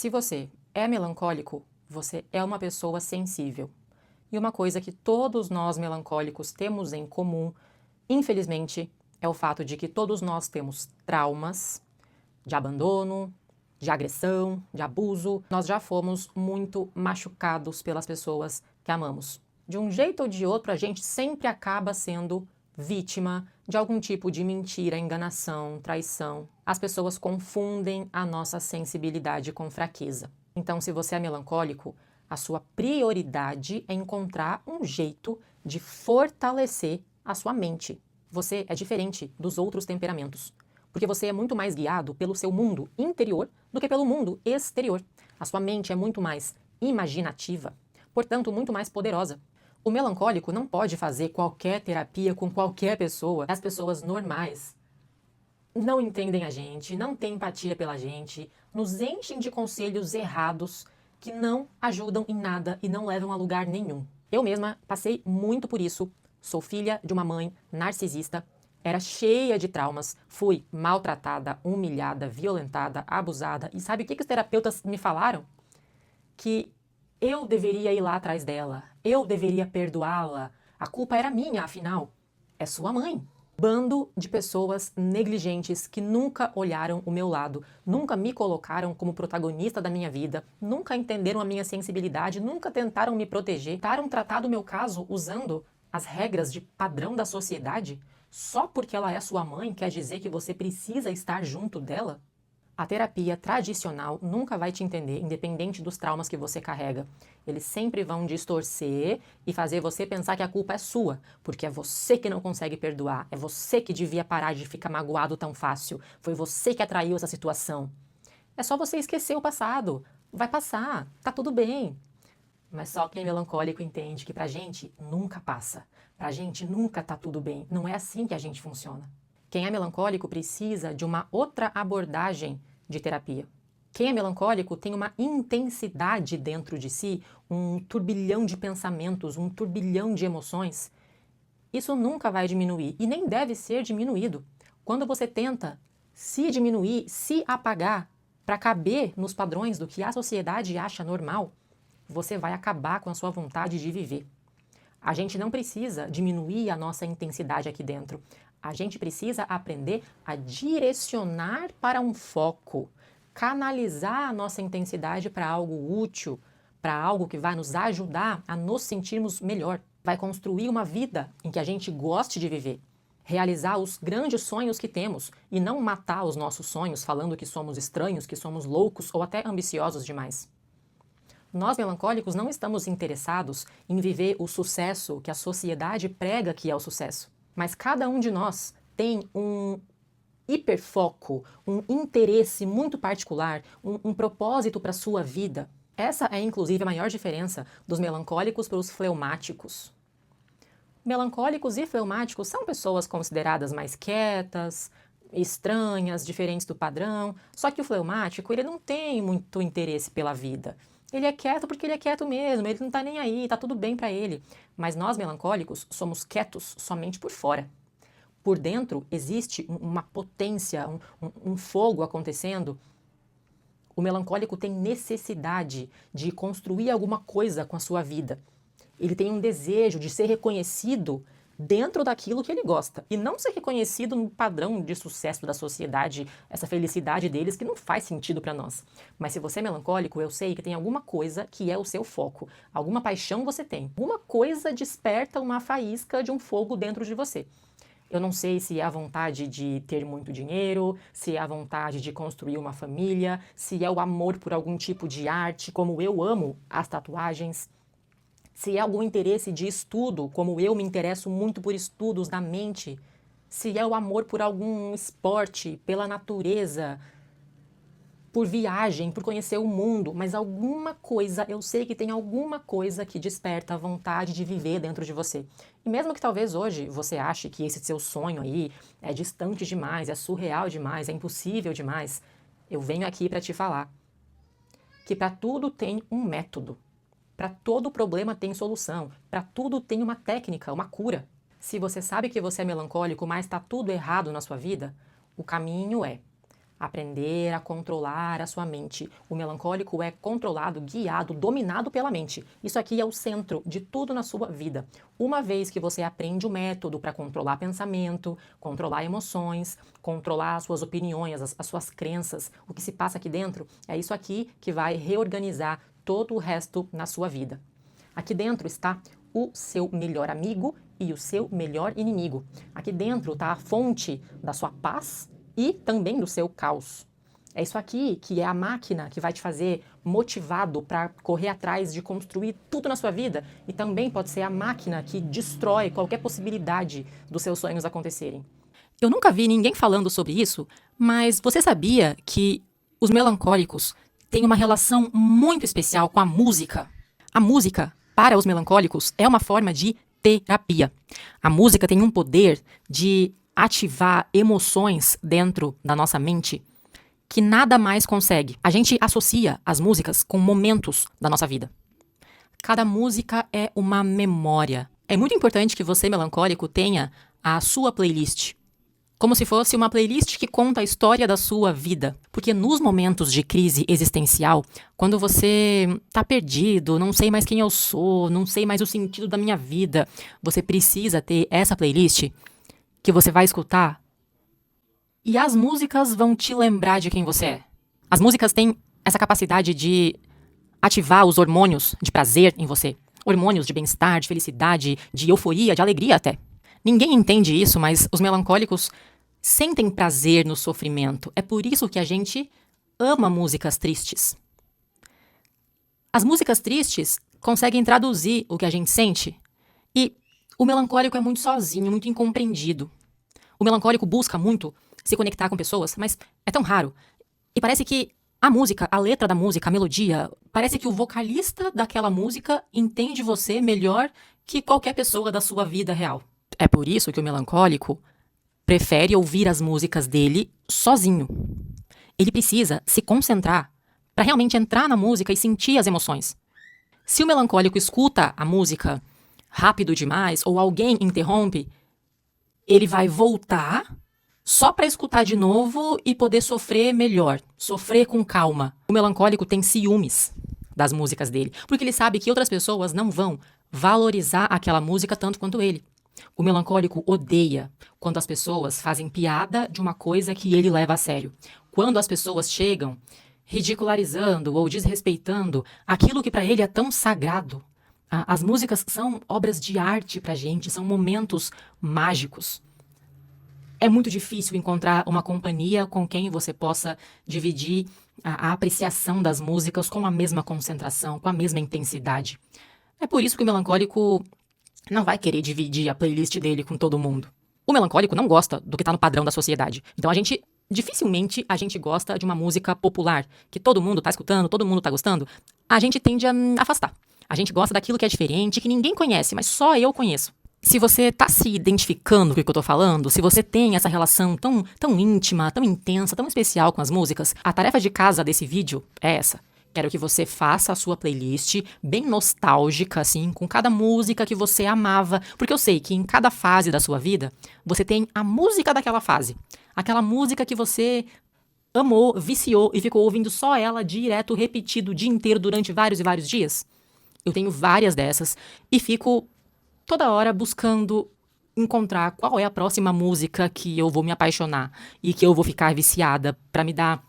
Se você é melancólico, você é uma pessoa sensível. E uma coisa que todos nós melancólicos temos em comum, infelizmente, é o fato de que todos nós temos traumas de abandono, de agressão, de abuso. Nós já fomos muito machucados pelas pessoas que amamos. De um jeito ou de outro, a gente sempre acaba sendo vítima de algum tipo de mentira, enganação, traição. As pessoas confundem a nossa sensibilidade com fraqueza. Então, se você é melancólico, a sua prioridade é encontrar um jeito de fortalecer a sua mente. Você é diferente dos outros temperamentos, porque você é muito mais guiado pelo seu mundo interior do que pelo mundo exterior. A sua mente é muito mais imaginativa, portanto, muito mais poderosa. O melancólico não pode fazer qualquer terapia com qualquer pessoa. As pessoas normais não entendem a gente, não têm empatia pela gente, nos enchem de conselhos errados que não ajudam em nada e não levam a lugar nenhum. Eu mesma passei muito por isso. Sou filha de uma mãe narcisista, era cheia de traumas, fui maltratada, humilhada, violentada, abusada. E sabe o que os terapeutas me falaram? Que eu deveria ir lá atrás dela, eu deveria perdoá-la. A culpa era minha, afinal. É sua mãe. Bando de pessoas negligentes que nunca olharam o meu lado, nunca me colocaram como protagonista da minha vida, nunca entenderam a minha sensibilidade, nunca tentaram me proteger, tentaram tratar do meu caso usando as regras de padrão da sociedade. Só porque ela é sua mãe quer dizer que você precisa estar junto dela? A terapia tradicional nunca vai te entender, independente dos traumas que você carrega. Eles sempre vão distorcer e fazer você pensar que a culpa é sua, porque é você que não consegue perdoar, é você que devia parar de ficar magoado tão fácil, foi você que atraiu essa situação. É só você esquecer o passado, vai passar, tá tudo bem. Mas só quem é melancólico entende que pra gente nunca passa, pra gente nunca tá tudo bem, não é assim que a gente funciona. Quem é melancólico precisa de uma outra abordagem de terapia. Quem é melancólico tem uma intensidade dentro de si, um turbilhão de pensamentos, um turbilhão de emoções. Isso nunca vai diminuir e nem deve ser diminuído. Quando você tenta se diminuir, se apagar para caber nos padrões do que a sociedade acha normal, você vai acabar com a sua vontade de viver. A gente não precisa diminuir a nossa intensidade aqui dentro. A gente precisa aprender a direcionar para um foco, canalizar a nossa intensidade para algo útil, para algo que vai nos ajudar a nos sentirmos melhor. Vai construir uma vida em que a gente goste de viver. Realizar os grandes sonhos que temos e não matar os nossos sonhos falando que somos estranhos, que somos loucos ou até ambiciosos demais. Nós melancólicos não estamos interessados em viver o sucesso que a sociedade prega que é o sucesso. Mas cada um de nós tem um hiperfoco, um interesse muito particular, um propósito para a sua vida. Essa é inclusive a maior diferença dos melancólicos para os fleumáticos. Melancólicos e fleumáticos são pessoas consideradas mais quietas, estranhas, diferentes do padrão, só que o fleumático ele não tem muito interesse pela vida. Ele é quieto porque ele é quieto mesmo, ele não tá nem aí, tá tudo bem para ele. Mas nós melancólicos somos quietos somente por fora. Por dentro existe uma potência, um fogo acontecendo. O melancólico tem necessidade de construir alguma coisa com a sua vida. Ele tem um desejo de ser reconhecido dentro daquilo que ele gosta e não ser reconhecido no padrão de sucesso da sociedade, essa felicidade deles que não faz sentido para nós. Mas se você é melancólico, eu sei que tem alguma coisa que é o seu foco, alguma paixão você tem, alguma coisa desperta uma faísca de um fogo dentro de você. Eu não sei se é a vontade de ter muito dinheiro, se é a vontade de construir uma família, se é o amor por algum tipo de arte, como eu amo as tatuagens. Se é algum interesse de estudo, como eu me interesso muito por estudos da mente, se é o amor por algum esporte, pela natureza, por viagem, por conhecer o mundo, mas alguma coisa, eu sei que tem alguma coisa que desperta a vontade de viver dentro de você. E mesmo que talvez hoje você ache que esse seu sonho aí é distante demais, é surreal demais, é impossível demais, eu venho aqui para te falar que para tudo tem um método. Para todo problema tem solução, para tudo tem uma técnica, uma cura. Se você sabe que você é melancólico, mas está tudo errado na sua vida, o caminho é Aprender a controlar a sua mente. O melancólico é controlado, guiado, dominado pela mente. Isso aqui é o centro de tudo na sua vida. Uma vez que você aprende o método para controlar pensamento, controlar emoções, controlar as suas opiniões, as suas crenças, o que se passa aqui dentro, é isso aqui que vai reorganizar todo o resto na sua vida. Aqui dentro está o seu melhor amigo e o seu melhor inimigo. Aqui dentro está a fonte da sua paz e também do seu caos. É isso aqui que é a máquina que vai te fazer motivado para correr atrás de construir tudo na sua vida, e também pode ser a máquina que destrói qualquer possibilidade dos seus sonhos acontecerem. Eu nunca vi ninguém falando sobre isso, mas você sabia que os melancólicos têm uma relação muito especial com a música? A música, para os melancólicos, é uma forma de terapia. A música tem um poder de ativar emoções dentro da nossa mente que nada mais consegue. A gente associa as músicas com momentos da nossa vida. Cada música é uma memória. É muito importante que você, melancólico, tenha a sua playlist, como se fosse uma playlist que conta a história da sua vida. Porque nos momentos de crise existencial, quando você tá perdido, não sei mais quem eu sou, não sei mais o sentido da minha vida, você precisa ter essa playlist que você vai escutar e as músicas vão te lembrar de quem você é. As músicas têm essa capacidade de ativar os hormônios de prazer em você. Hormônios de bem-estar, de felicidade, de euforia, de alegria até. Ninguém entende isso, mas os melancólicos sentem prazer no sofrimento. É por isso que a gente ama músicas tristes. As músicas tristes conseguem traduzir o que a gente sente. E o melancólico é muito sozinho, muito incompreendido. O melancólico busca muito se conectar com pessoas, mas é tão raro. E parece que a música, a letra da música, a melodia, parece que o vocalista daquela música entende você melhor que qualquer pessoa da sua vida real. É por isso que o melancólico prefere ouvir as músicas dele sozinho. Ele precisa se concentrar para realmente entrar na música e sentir as emoções. Se o melancólico escuta a música rápido demais ou alguém interrompe, ele vai voltar só para escutar de novo e poder sofrer melhor, sofrer com calma. O melancólico tem ciúmes das músicas dele, porque ele sabe que outras pessoas não vão valorizar aquela música tanto quanto ele. O melancólico odeia quando as pessoas fazem piada de uma coisa que ele leva a sério. Quando as pessoas chegam ridicularizando ou desrespeitando aquilo que para ele é tão sagrado. As músicas são obras de arte pra gente, são momentos mágicos. É muito difícil encontrar uma companhia com quem você possa dividir a apreciação das músicas com a mesma concentração, com a mesma intensidade. É por isso que o melancólico não vai querer dividir a playlist dele com todo mundo. O melancólico não gosta do que está no padrão da sociedade. Então dificilmente a gente gosta de uma música popular, que todo mundo está escutando, todo mundo está gostando. A gente tende a afastar. A gente gosta daquilo que é diferente, que ninguém conhece, mas só eu conheço. Se você está se identificando com o que eu estou falando, se você tem essa relação tão íntima, tão intensa, tão especial com as músicas, a tarefa de casa desse vídeo é essa. Quero que você faça a sua playlist bem nostálgica, assim, com cada música que você amava, porque eu sei que em cada fase da sua vida, você tem a música daquela fase. Aquela música que você amou, viciou e ficou ouvindo só ela direto, repetido o dia inteiro durante vários e vários dias. Eu tenho várias dessas e fico toda hora buscando encontrar qual é a próxima música que eu vou me apaixonar e que eu vou ficar viciada para me dar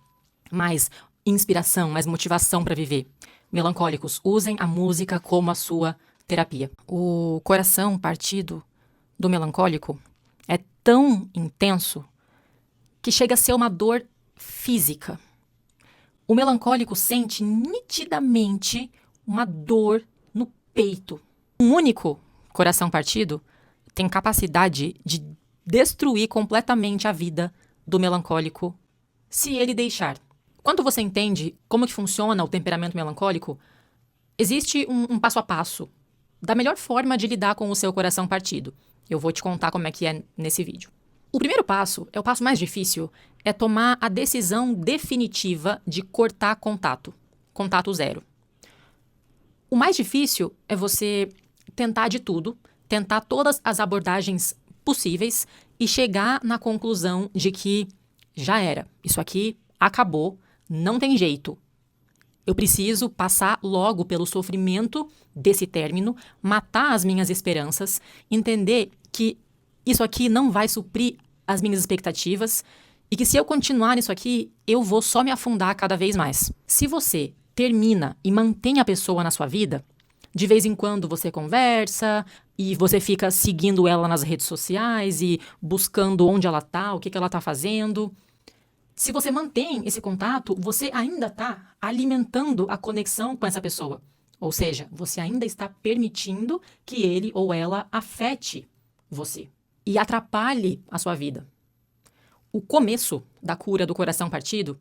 mais inspiração, mais motivação para viver. Melancólicos, usem a música como a sua terapia. O coração partido do melancólico é tão intenso que chega a ser uma dor física. O melancólico sente nitidamente uma dor no peito. Um único coração partido tem capacidade de destruir completamente a vida do melancólico se ele deixar. Quando você entende como que funciona o temperamento melancólico, existe um passo a passo da melhor forma de lidar com o seu coração partido. Eu vou te contar como é que é nesse vídeo. O primeiro passo, é o passo mais difícil, é tomar a decisão definitiva de cortar contato. Contato zero. O mais difícil é você tentar de tudo, tentar todas as abordagens possíveis e chegar na conclusão de que já era, isso aqui acabou, não tem jeito. Eu preciso passar logo pelo sofrimento desse término, matar as minhas esperanças, entender que isso aqui não vai suprir as minhas expectativas e que se eu continuar nisso aqui, eu vou só me afundar cada vez mais. Se você termina e mantém a pessoa na sua vida, de vez em quando você conversa e você fica seguindo ela nas redes sociais e buscando onde ela tá, o que ela tá fazendo. Se você mantém esse contato, você ainda está alimentando a conexão com essa pessoa. Ou seja, você ainda está permitindo que ele ou ela afete você e atrapalhe a sua vida. O começo da cura do coração partido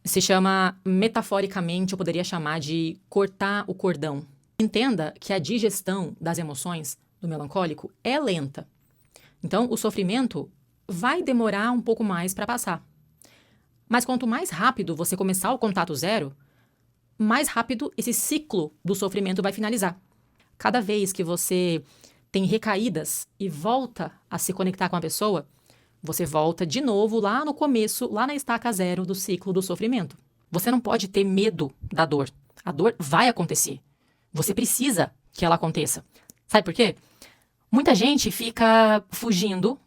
se chama, metaforicamente, eu poderia chamar de cortar o cordão. Entenda que a digestão das emoções do melancólico é lenta. Então, o sofrimento vai demorar um pouco mais para passar. Mas quanto mais rápido você começar o contato zero, mais rápido esse ciclo do sofrimento vai finalizar. Cada vez que você tem recaídas e volta a se conectar com a pessoa, você volta de novo lá no começo, lá na estaca zero do ciclo do sofrimento. Você não pode ter medo da dor. A dor vai acontecer. Você precisa que ela aconteça. Sabe por quê? Muita gente fica fugindo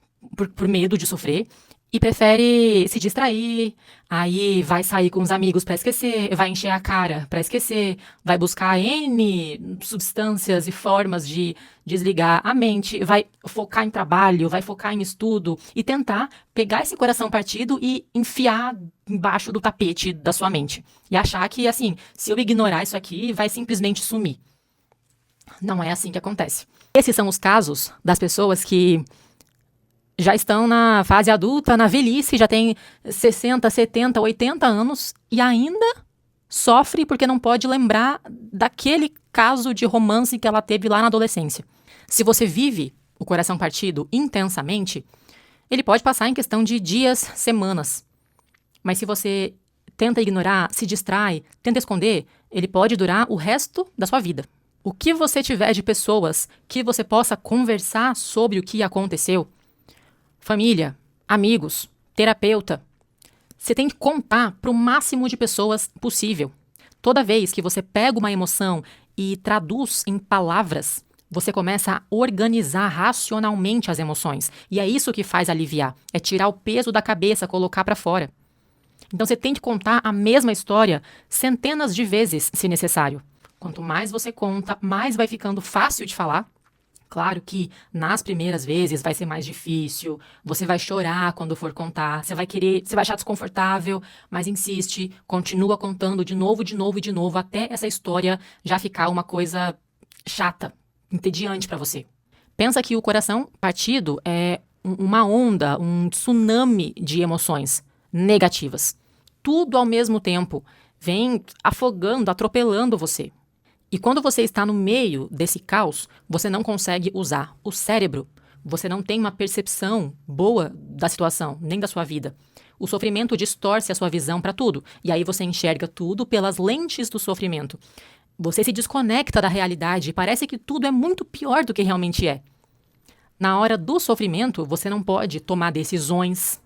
por medo de sofrer e prefere se distrair, aí vai sair com os amigos para esquecer, vai encher a cara para esquecer, vai buscar N substâncias e formas de desligar a mente, vai focar em trabalho, vai focar em estudo e tentar pegar esse coração partido e enfiar embaixo do tapete da sua mente. E achar que, assim, se eu ignorar isso aqui, vai simplesmente sumir. Não é assim que acontece. Esses são os casos das pessoas que já estão na fase adulta, na velhice, já tem 60, 70, 80 anos e ainda sofre porque não pode lembrar daquele caso de romance que ela teve lá na adolescência. Se você vive o coração partido intensamente, ele pode passar em questão de dias, semanas. Mas se você tenta ignorar, se distrai, tenta esconder, ele pode durar o resto da sua vida. O que você tiver de pessoas que você possa conversar sobre o que aconteceu, família, amigos, terapeuta, você tem que contar para o máximo de pessoas possível. Toda vez que você pega uma emoção e traduz em palavras, você começa a organizar racionalmente as emoções. E é isso que faz aliviar, é tirar o peso da cabeça, colocar para fora. Então você tem que contar a mesma história centenas de vezes, se necessário. Quanto mais você conta, mais vai ficando fácil de falar. Claro que nas primeiras vezes vai ser mais difícil, você vai chorar quando for contar, você vai achar desconfortável, mas insiste, continua contando de novo, até essa história já ficar uma coisa chata, entediante para você. Pensa que o coração partido é uma onda, um tsunami de emoções negativas. Tudo ao mesmo tempo vem afogando, atropelando você. E quando você está no meio desse caos, você não consegue usar o cérebro. Você não tem uma percepção boa da situação, nem da sua vida. O sofrimento distorce a sua visão para tudo. E aí você enxerga tudo pelas lentes do sofrimento. Você se desconecta da realidade e parece que tudo é muito pior do que realmente é. Na hora do sofrimento, você não pode tomar decisões.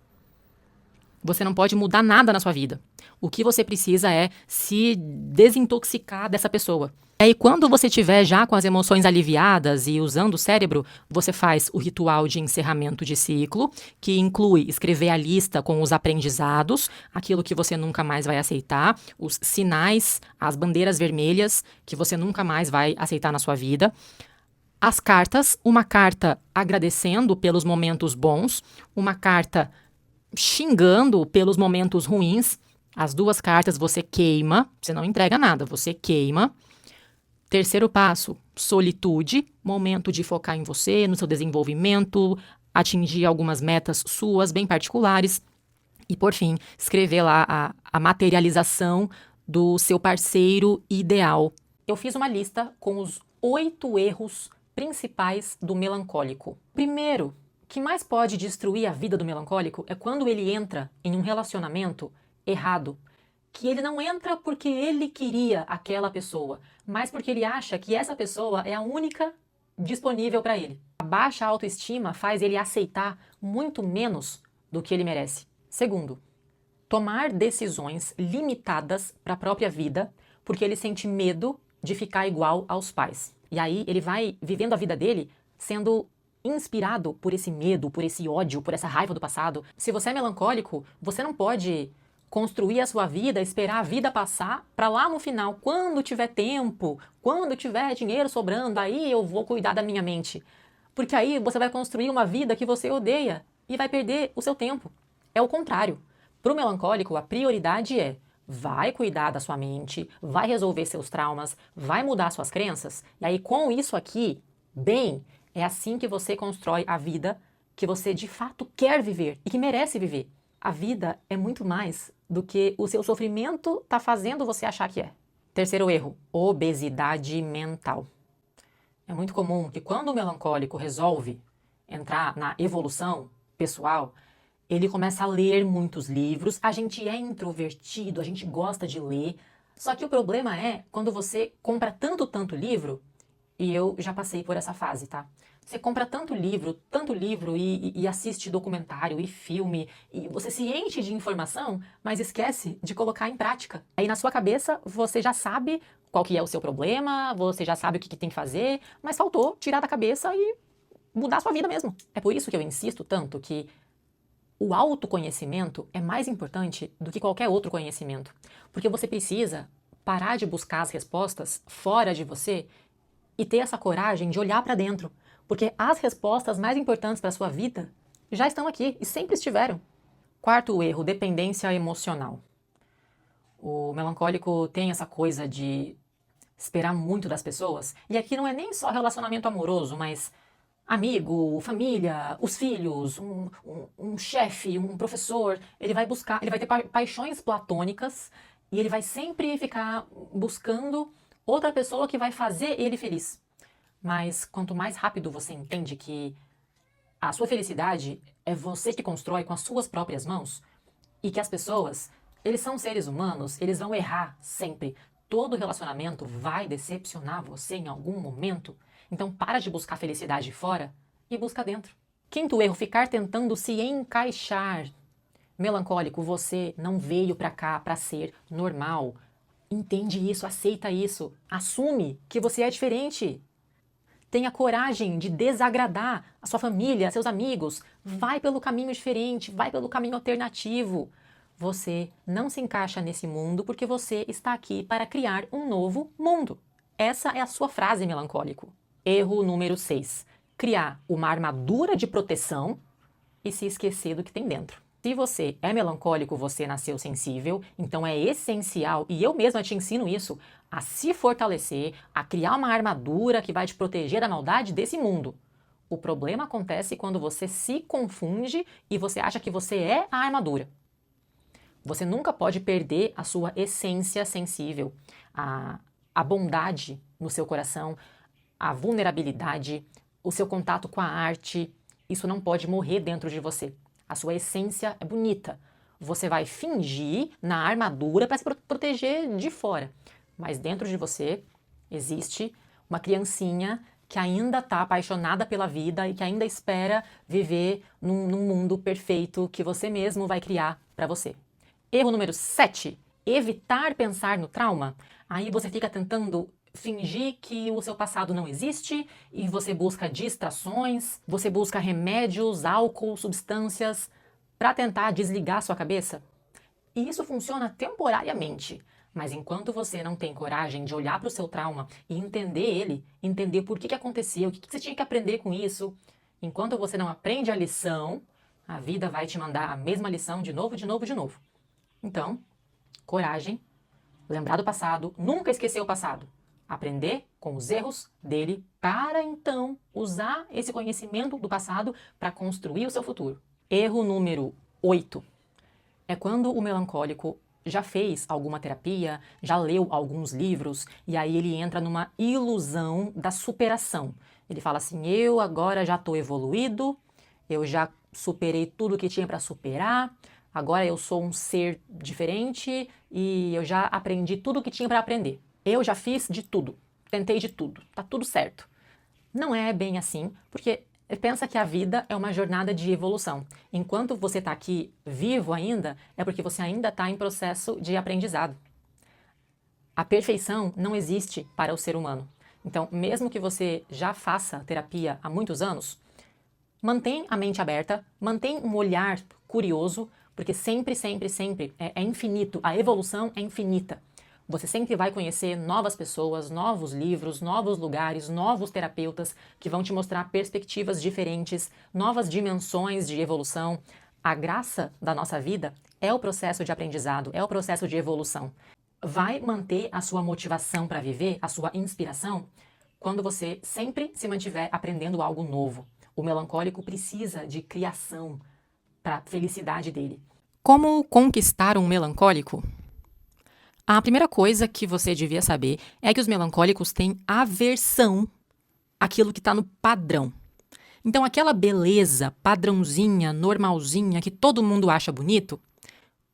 Você não pode mudar nada na sua vida. O que você precisa é se desintoxicar dessa pessoa. E aí, quando você estiver já com as emoções aliviadas e usando o cérebro, você faz o ritual de encerramento de ciclo, que inclui escrever a lista com os aprendizados, aquilo que você nunca mais vai aceitar, os sinais, as bandeiras vermelhas que você nunca mais vai aceitar na sua vida. As cartas, uma carta agradecendo pelos momentos bons, uma carta xingando pelos momentos ruins. As duas cartas você queima, você não entrega nada, você queima. Terceiro passo, solitude, momento de focar em você, no seu desenvolvimento, atingir algumas metas suas, bem particulares. E, por fim, escrever lá a materialização do seu parceiro ideal. Eu fiz uma lista com os 8 erros principais do melancólico. Primeiro, o que mais pode destruir a vida do melancólico é quando ele entra em um relacionamento errado. Que ele não entra porque ele queria aquela pessoa, mas porque ele acha que essa pessoa é a única disponível para ele. A baixa autoestima faz ele aceitar muito menos do que ele merece. Segundo, tomar decisões limitadas para a própria vida, porque ele sente medo de ficar igual aos pais. E aí ele vai vivendo a vida dele sendo inspirado por esse medo, por esse ódio, por essa raiva do passado. Se você é melancólico, você não pode construir a sua vida, esperar a vida passar para lá no final, quando tiver tempo, quando tiver dinheiro sobrando, aí eu vou cuidar da minha mente. Porque aí você vai construir uma vida que você odeia e vai perder o seu tempo. É o contrário. Para o melancólico, a prioridade é: vai cuidar da sua mente, vai resolver seus traumas, vai mudar suas crenças, e aí com isso aqui, bem, é assim que você constrói a vida que você de fato quer viver e que merece viver. A vida é muito mais do que o seu sofrimento está fazendo você achar que é. Terceiro erro, obesidade mental. É muito comum que quando o melancólico resolve entrar na evolução pessoal, ele começa a ler muitos livros. A gente é introvertido, a gente gosta de ler. Só que o problema é quando você compra tanto livro, e eu já passei por essa fase, tá? Você compra tanto livro e assiste documentário e filme, e você se enche de informação, mas esquece de colocar em prática. Aí na sua cabeça você já sabe qual que é o seu problema, você já sabe o que tem que fazer, mas faltou tirar da cabeça e mudar a sua vida mesmo. É por isso que eu insisto tanto que o autoconhecimento é mais importante do que qualquer outro conhecimento, porque você precisa parar de buscar as respostas fora de você e ter essa coragem de olhar para dentro, porque as respostas mais importantes para a sua vida já estão aqui e sempre estiveram. Quarto erro, dependência emocional. O melancólico tem essa coisa de esperar muito das pessoas, e aqui não é nem só relacionamento amoroso, mas amigo, família, os filhos, um chefe, um professor. Ele vai ter paixões platônicas e ele vai sempre ficar buscando outra pessoa que vai fazer ele feliz. Mas quanto mais rápido você entende que a sua felicidade é você que constrói com as suas próprias mãos e que as pessoas, eles são seres humanos, eles vão errar sempre. Todo relacionamento vai decepcionar você em algum momento. Então para de buscar felicidade fora e busca dentro. Quinto erro, ficar tentando se encaixar. Melancólico, você não veio pra cá pra ser normal. Entende isso, aceita isso, assume que você é diferente. Tenha coragem de desagradar a sua família, seus amigos. Vai pelo caminho diferente, vai pelo caminho alternativo. Você não se encaixa nesse mundo porque você está aqui para criar um novo mundo. Essa é a sua frase, melancólico. Erro número 6. Criar uma armadura de proteção e se esquecer do que tem dentro. Se você é melancólico, você nasceu sensível, então é essencial, e eu mesma te ensino isso, a se fortalecer, a criar uma armadura que vai te proteger da maldade desse mundo. O problema acontece quando você se confunde e você acha que você é a armadura. Você nunca pode perder a sua essência sensível, a bondade no seu coração, a vulnerabilidade, o seu contato com a arte. Isso não pode morrer dentro de você. A sua essência é bonita. Você vai fingir na armadura para se proteger de fora. Mas dentro de você existe uma criancinha que ainda está apaixonada pela vida e que ainda espera viver num mundo perfeito que você mesmo vai criar para você. Erro número 7. Evitar pensar no trauma. Aí você fica tentando fingir que o seu passado não existe e você busca distrações, você busca remédios, álcool, substâncias para tentar desligar sua cabeça. E isso funciona temporariamente, mas enquanto você não tem coragem de olhar para o seu trauma e entender ele, entender por que aconteceu, o que você tinha que aprender com isso, enquanto você não aprende a lição, a vida vai te mandar a mesma lição de novo, de novo, de novo. Então, coragem, lembrar do passado, nunca esquecer o passado. Aprender com os erros dele para então usar esse conhecimento do passado para construir o seu futuro. Erro número 8 é quando o melancólico já fez alguma terapia, já leu alguns livros e aí ele entra numa ilusão da superação. Ele fala assim: eu agora já estou evoluído, eu já superei tudo que tinha para superar, agora eu sou um ser diferente e eu já aprendi tudo que tinha para aprender. Eu já fiz de tudo, tentei de tudo, tá tudo certo. Não é bem assim, porque Pensa que a vida é uma jornada de evolução. Enquanto você está aqui vivo ainda, é porque você ainda está em processo de aprendizado. A perfeição não existe para o ser humano. Então, mesmo que você já faça terapia há muitos anos, mantém a mente aberta, mantém um olhar curioso, porque sempre, sempre, sempre é infinito. A evolução é infinita. Você sempre vai conhecer novas pessoas, novos livros, novos lugares, novos terapeutas que vão te mostrar perspectivas diferentes, novas dimensões de evolução. A graça da nossa vida é o processo de aprendizado, é o processo de evolução. Vai manter a sua motivação para viver, a sua inspiração, quando você sempre se mantiver aprendendo algo novo. O melancólico precisa de criação para a felicidade dele. Como conquistar um melancólico? A primeira coisa que você devia saber é que os melancólicos têm aversão àquilo que está no padrão. Então, aquela beleza padrãozinha, normalzinha, que todo mundo acha bonito,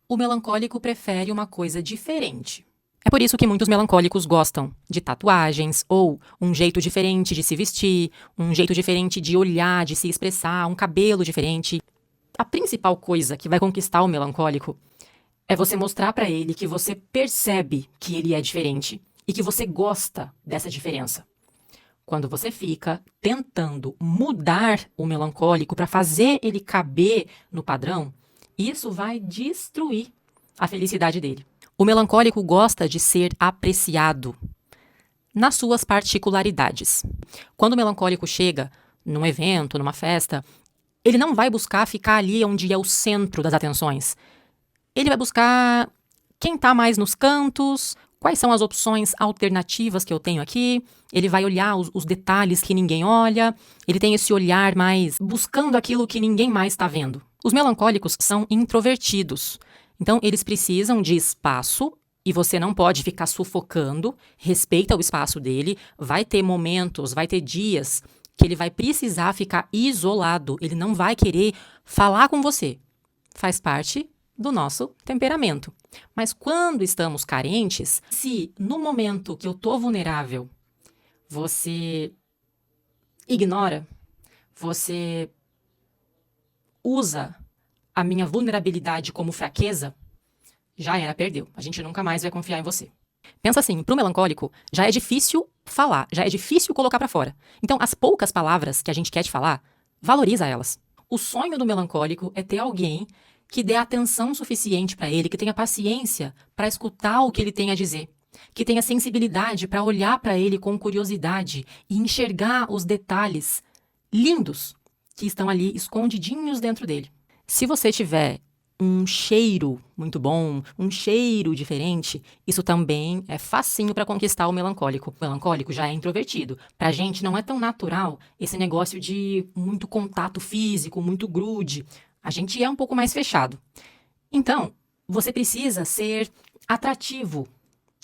o melancólico prefere uma coisa diferente. É por isso que muitos melancólicos gostam de tatuagens, ou um jeito diferente de se vestir, um jeito diferente de olhar, de se expressar, um cabelo diferente. A principal coisa que vai conquistar o melancólico é você mostrar para ele que você percebe que ele é diferente e que você gosta dessa diferença. Quando você fica tentando mudar o melancólico para fazer ele caber no padrão, isso vai destruir a felicidade dele. O melancólico gosta de ser apreciado nas suas particularidades. Quando o melancólico chega num evento, numa festa, ele não vai buscar ficar ali onde é o centro das atenções. Ele vai buscar quem está mais nos cantos, quais são as opções alternativas que eu tenho aqui. Ele vai olhar os detalhes que ninguém olha. Ele tem esse olhar mais buscando aquilo que ninguém mais está vendo. Os melancólicos são introvertidos. Então, eles precisam de espaço e você não pode ficar sufocando. Respeita o espaço dele. Vai ter momentos, vai ter dias que ele vai precisar ficar isolado. Ele não vai querer falar com você. Faz parte do nosso temperamento. Mas quando estamos carentes, se no momento que eu tô vulnerável, você ignora, você usa a minha vulnerabilidade como fraqueza, já era, perdeu. A gente nunca mais vai confiar em você. Pensa assim, pro melancólico, já é difícil falar, já é difícil colocar pra fora. Então, as poucas palavras que a gente quer te falar, valoriza elas. O sonho do melancólico é ter alguém que dê atenção suficiente para ele, que tenha paciência para escutar o que ele tem a dizer, que tenha sensibilidade para olhar para ele com curiosidade e enxergar os detalhes lindos que estão ali escondidinhos dentro dele. Se você tiver um cheiro muito bom, um cheiro diferente, isso também é facinho para conquistar o melancólico. O melancólico já é introvertido. Pra gente não é tão natural esse negócio de muito contato físico, muito grude. A gente é um pouco mais fechado. Então, você precisa ser atrativo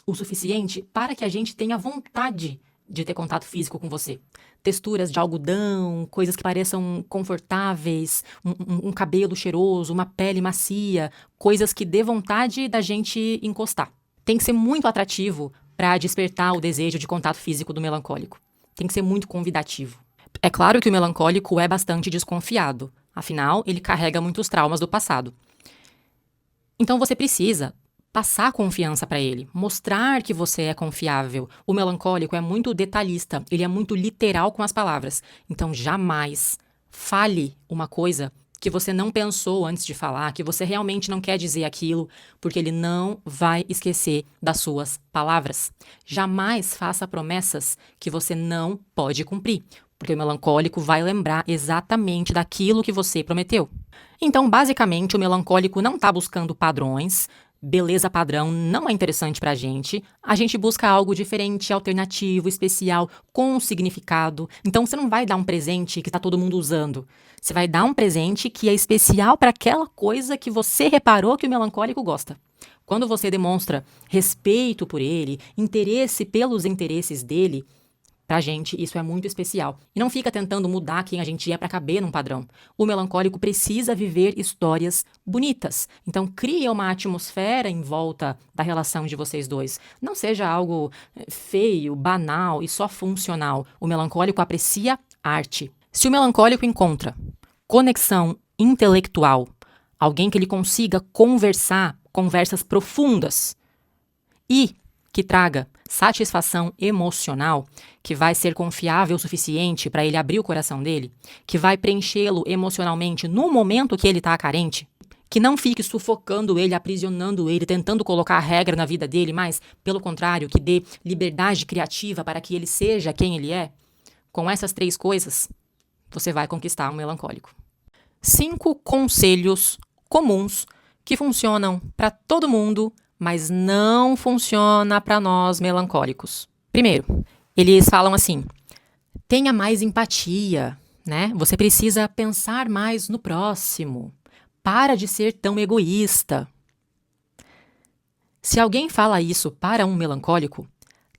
o suficiente para que a gente tenha vontade de ter contato físico com você. Texturas de algodão, coisas que pareçam confortáveis, um cabelo cheiroso, uma pele macia, coisas que dê vontade da gente encostar. Tem que ser muito atrativo para despertar o desejo de contato físico do melancólico. Tem que ser muito convidativo. É claro que o melancólico é bastante desconfiado. Afinal, ele carrega muitos traumas do passado. Então você precisa passar confiança para ele, mostrar que você é confiável. O melancólico é muito detalhista, ele é muito literal com as palavras. Então jamais fale uma coisa que você não pensou antes de falar, que você realmente não quer dizer aquilo, porque ele não vai esquecer das suas palavras. Jamais faça promessas que você não pode cumprir, porque o melancólico vai lembrar exatamente daquilo que você prometeu. Então, basicamente, o melancólico não está buscando padrões. Beleza padrão não é interessante pra gente. A gente busca algo diferente, alternativo, especial, com um significado. Então você não vai dar um presente que tá todo mundo usando. Você vai dar um presente que é especial para aquela coisa que você reparou que o melancólico gosta. Quando você demonstra respeito por ele, interesse pelos interesses dele, pra gente, isso é muito especial. E não fica tentando mudar quem a gente é pra caber num padrão. O melancólico precisa viver histórias bonitas. Então, cria uma atmosfera em volta da relação de vocês dois. Não seja algo feio, banal e só funcional. O melancólico aprecia arte. Se o melancólico encontra conexão intelectual, alguém que ele consiga conversar conversas profundas e que traga satisfação emocional, que vai ser confiável o suficiente para ele abrir o coração dele, que vai preenchê-lo emocionalmente no momento que ele está carente, que não fique sufocando ele, aprisionando ele, tentando colocar a regra na vida dele, mas, pelo contrário, que dê liberdade criativa para que ele seja quem ele é, com essas 3 coisas, você vai conquistar um melancólico. 5 conselhos comuns que funcionam para todo mundo, mas não funciona para nós melancólicos. Primeiro, eles falam assim: tenha mais empatia, né? Você precisa pensar mais no próximo. Para de ser tão egoísta. Se alguém fala isso para um melancólico,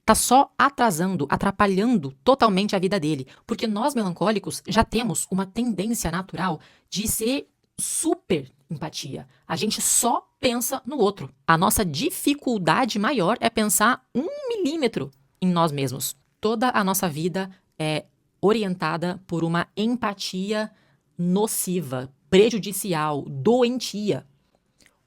tá só atrasando, atrapalhando totalmente a vida dele, porque nós melancólicos já temos uma tendência natural de ser super empatia. A gente só pensa no outro. A nossa dificuldade maior é pensar 1 milímetro em nós mesmos. Toda a nossa vida é orientada por uma empatia nociva, prejudicial, doentia.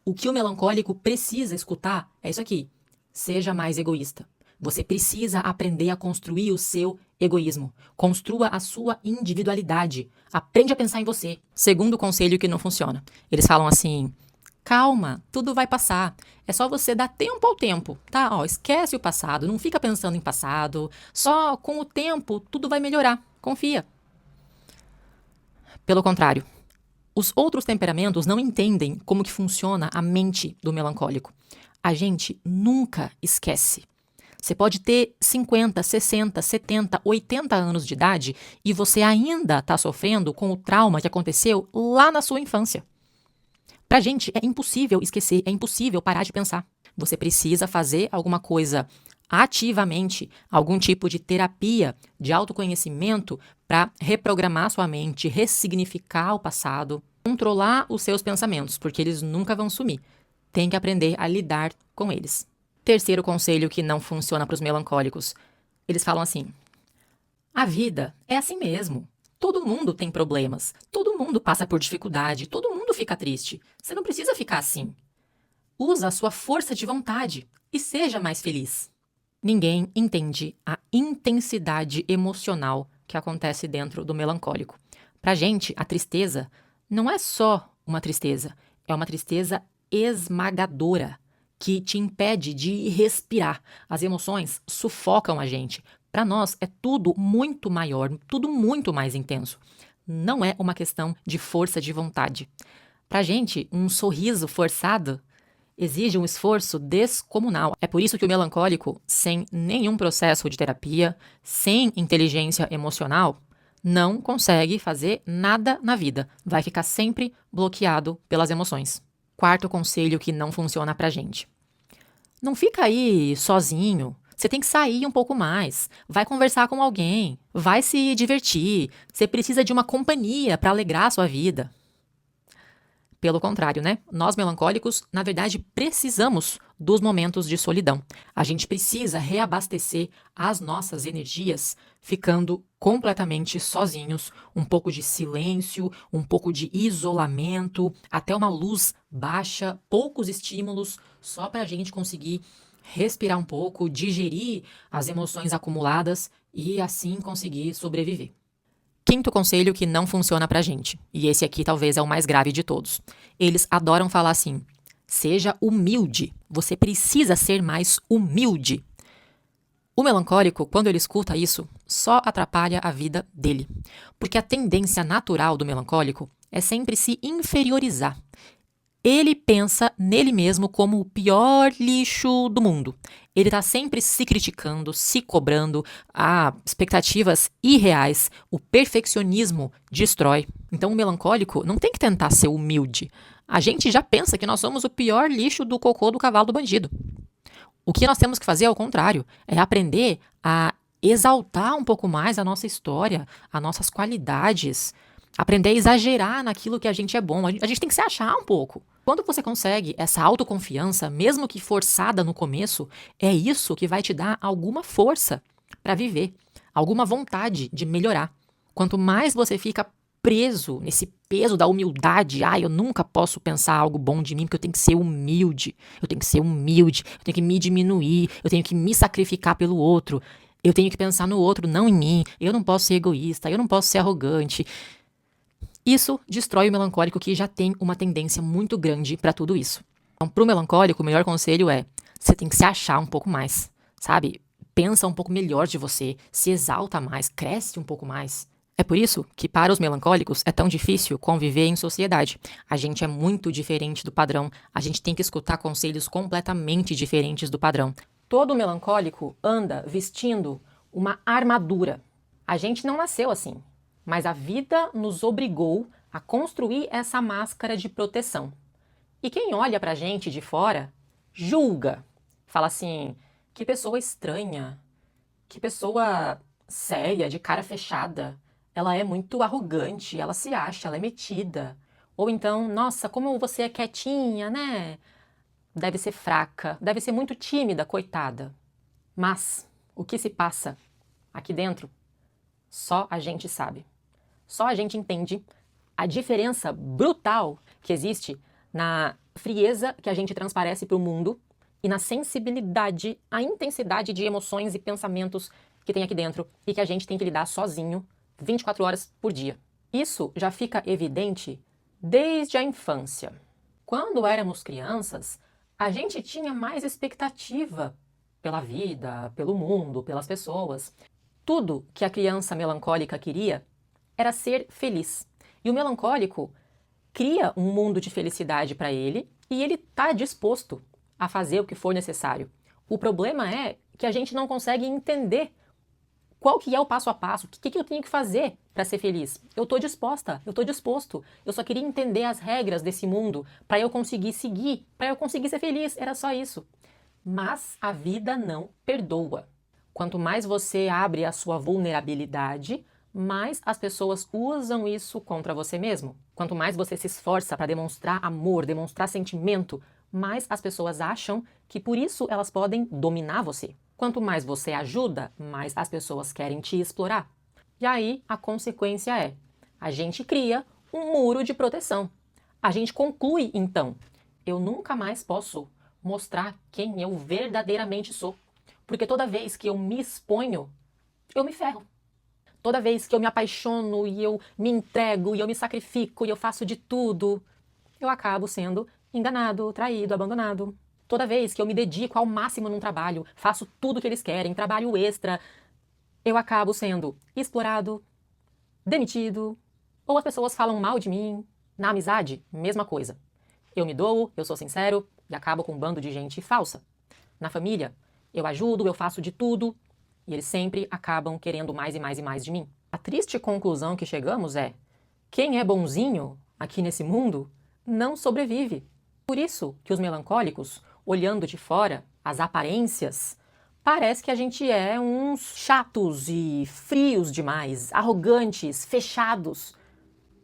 O que o melancólico precisa escutar é isso aqui: seja mais egoísta. Você precisa aprender a construir o seu egoísmo. Construa a sua individualidade. Aprende a pensar em você. Segundo conselho que não funciona. Eles falam assim: calma, tudo vai passar. É só você dar tempo ao tempo, tá? Ó, esquece o passado, não fica pensando em passado. Só com o tempo tudo vai melhorar. Confia. Pelo contrário, os outros temperamentos não entendem como que funciona a mente do melancólico. A gente nunca esquece. Você pode ter 50, 60, 70, 80 anos de idade e você ainda está sofrendo com o trauma que aconteceu lá na sua infância. Pra gente é impossível esquecer, é impossível parar de pensar. Você precisa fazer alguma coisa ativamente, algum tipo de terapia, de autoconhecimento para reprogramar sua mente, ressignificar o passado, controlar os seus pensamentos, porque eles nunca vão sumir. Tem que aprender a lidar com eles. Terceiro conselho que não funciona para os melancólicos. Eles falam assim: a vida é assim mesmo. Todo mundo tem problemas. Todo mundo passa por dificuldade. Todo mundo fica triste. Você não precisa ficar assim. Usa a sua força de vontade e seja mais feliz. Ninguém entende a intensidade emocional que acontece dentro do melancólico. Pra gente, a tristeza não é só uma tristeza. É uma tristeza esmagadora, que te impede de respirar. As emoções sufocam a gente. Para nós é tudo muito maior, tudo muito mais intenso. Não é uma questão de força de vontade. Para a gente, um sorriso forçado exige um esforço descomunal. É por isso que o melancólico, sem nenhum processo de terapia, sem inteligência emocional, não consegue fazer nada na vida. Vai ficar sempre bloqueado pelas emoções. Quarto conselho que não funciona pra gente: não fica aí sozinho. Você tem que sair um pouco mais. Vai conversar com alguém. Vai se divertir. Você precisa de uma companhia para alegrar a sua vida. Pelo contrário, né? Nós melancólicos, na verdade, precisamos dos momentos de solidão. A gente precisa reabastecer as nossas energias ficando completamente sozinhos, um pouco de silêncio, um pouco de isolamento, até uma luz baixa, poucos estímulos, só para a gente conseguir respirar um pouco, digerir as emoções acumuladas e assim conseguir sobreviver. Quinto conselho que não funciona pra gente, e esse aqui talvez é o mais grave de todos. Eles adoram falar assim: seja humilde, você precisa ser mais humilde. O melancólico, quando ele escuta isso, só atrapalha a vida dele, porque a tendência natural do melancólico é sempre se inferiorizar. Ele pensa nele mesmo como o pior lixo do mundo. Ele está sempre se criticando, se cobrando, há expectativas irreais. O perfeccionismo destrói. Então, o melancólico não tem que tentar ser humilde. A gente já pensa que nós somos o pior lixo do cocô do cavalo do bandido. O que nós temos que fazer, ao contrário, é aprender a exaltar um pouco mais a nossa história, as nossas qualidades, aprender a exagerar naquilo que a gente é bom. A gente tem que se achar um pouco. Quando você consegue essa autoconfiança, mesmo que forçada no começo, é isso que vai te dar alguma força para viver, alguma vontade de melhorar. Quanto mais você fica preso nesse peso da humildade, eu nunca posso pensar algo bom de mim, porque eu tenho que ser humilde, eu tenho que ser humilde, eu tenho que me diminuir, eu tenho que me sacrificar pelo outro, eu tenho que pensar no outro, não em mim, eu não posso ser egoísta, eu não posso ser arrogante. Isso destrói o melancólico que já tem uma tendência muito grande para tudo isso. Então, para o melancólico, o melhor conselho é: você tem que se achar um pouco mais, sabe? Pensa um pouco melhor de você, se exalta mais, cresce um pouco mais. É por isso que, para os melancólicos, é tão difícil conviver em sociedade. A gente é muito diferente do padrão, a gente tem que escutar conselhos completamente diferentes do padrão. Todo melancólico anda vestindo uma armadura. A gente não nasceu assim, mas a vida nos obrigou a construir essa máscara de proteção. E quem olha pra gente de fora, julga. Fala assim: que pessoa estranha, que pessoa séria, de cara fechada. Ela é muito arrogante, ela se acha, ela é metida. Ou então, nossa, como você é quietinha, né? Deve ser fraca, deve ser muito tímida, coitada. Mas o que se passa aqui dentro, só a gente sabe. Só a gente entende a diferença brutal que existe na frieza que a gente transparece para o mundo e na sensibilidade, a intensidade de emoções e pensamentos que tem aqui dentro e que a gente tem que lidar sozinho 24 horas por dia. Isso já fica evidente desde a infância. Quando éramos crianças, a gente tinha mais expectativa pela vida, pelo mundo, pelas pessoas. Tudo que a criança melancólica queria era ser feliz. E o melancólico cria um mundo de felicidade para ele e ele está disposto a fazer o que for necessário. O problema é que a gente não consegue entender qual que é o passo a passo, o que eu tenho que fazer para ser feliz. Eu estou disposta, eu estou disposto. Eu só queria entender as regras desse mundo para eu conseguir seguir, para eu conseguir ser feliz. Era só isso. Mas a vida não perdoa. Quanto mais você abre a sua vulnerabilidade, mais as pessoas usam isso contra você mesmo. Quanto mais você se esforça para demonstrar amor, demonstrar sentimento, mais as pessoas acham que por isso elas podem dominar você. Quanto mais você ajuda, mais as pessoas querem te explorar. E aí a consequência é: a gente cria um muro de proteção. A gente conclui, então, eu nunca mais posso mostrar quem eu verdadeiramente sou. Porque toda vez que eu me exponho, eu me ferro. Toda vez que eu me apaixono e eu me entrego e eu me sacrifico e eu faço de tudo, eu acabo sendo enganado, traído, abandonado. Toda vez que eu me dedico ao máximo num trabalho, faço tudo que eles querem, trabalho extra, eu acabo sendo explorado, demitido, ou as pessoas falam mal de mim. Na amizade, mesma coisa. Eu me dou, eu sou sincero e acabo com um bando de gente falsa. Na família, eu ajudo, eu faço de tudo e eles sempre acabam querendo mais e mais e mais de mim. A triste conclusão que chegamos é: quem é bonzinho aqui nesse mundo não sobrevive. Por isso que os melancólicos, olhando de fora, as aparências, parece que a gente é uns chatos e frios demais, arrogantes, fechados.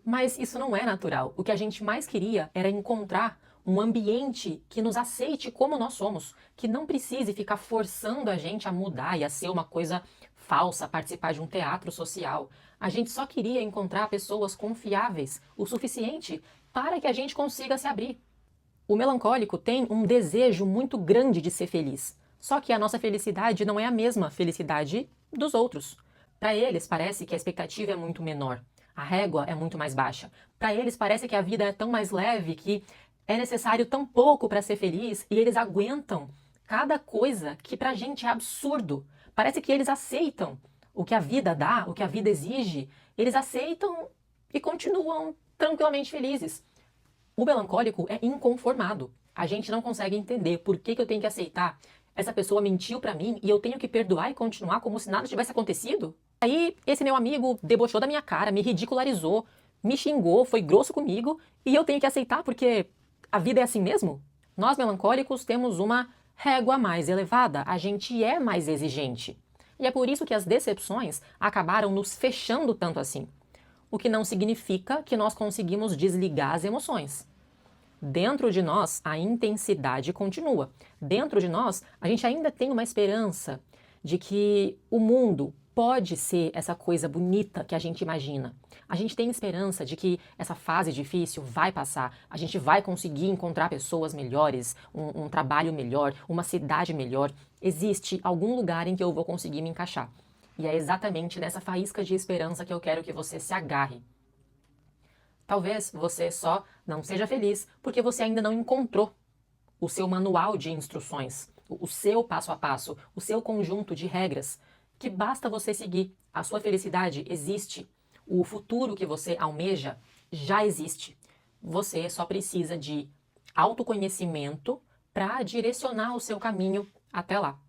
Mas isso não é natural. O que a gente mais queria era encontrar um ambiente que nos aceite como nós somos, que não precise ficar forçando a gente a mudar e a ser uma coisa falsa, participar de um teatro social. A gente só queria encontrar pessoas confiáveis o suficiente para que a gente consiga se abrir. O melancólico tem um desejo muito grande de ser feliz, só que a nossa felicidade não é a mesma felicidade dos outros. Para eles parece que a expectativa é muito menor, a régua é muito mais baixa. Para eles parece que a vida é tão mais leve, que é necessário tão pouco para ser feliz e eles aguentam cada coisa que pra gente é absurdo. Parece que eles aceitam o que a vida dá, o que a vida exige, eles aceitam e continuam tranquilamente felizes. O melancólico é inconformado. A gente não consegue entender por que eu tenho que aceitar. Essa pessoa mentiu pra mim e eu tenho que perdoar e continuar como se nada tivesse acontecido? Aí esse meu amigo debochou da minha cara, me ridicularizou, me xingou, foi grosso comigo e eu tenho que aceitar porque a vida é assim mesmo? Nós melancólicos temos uma régua mais elevada, a gente é mais exigente. E é por isso que as decepções acabaram nos fechando tanto assim. O que não significa que nós conseguimos desligar as emoções. Dentro de nós, a intensidade continua. Dentro de nós, a gente ainda tem uma esperança de que o mundo pode ser essa coisa bonita que a gente imagina. A gente tem esperança de que essa fase difícil vai passar, a gente vai conseguir encontrar pessoas melhores, um trabalho melhor, uma cidade melhor. Existe algum lugar em que eu vou conseguir me encaixar. E é exatamente nessa faísca de esperança que eu quero que você se agarre. Talvez você só não seja feliz porque você ainda não encontrou o seu manual de instruções, o seu passo a passo, o seu conjunto de regras, que basta você seguir. A sua felicidade existe. O futuro que você almeja já existe. Você só precisa de autoconhecimento para direcionar o seu caminho até lá.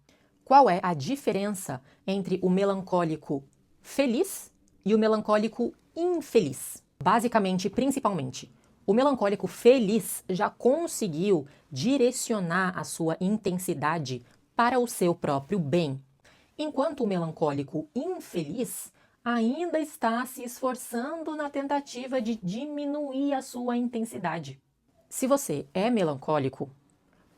Qual é a diferença entre o melancólico feliz e o melancólico infeliz? Basicamente, principalmente, o melancólico feliz já conseguiu direcionar a sua intensidade para o seu próprio bem, enquanto o melancólico infeliz ainda está se esforçando na tentativa de diminuir a sua intensidade. Se você é melancólico,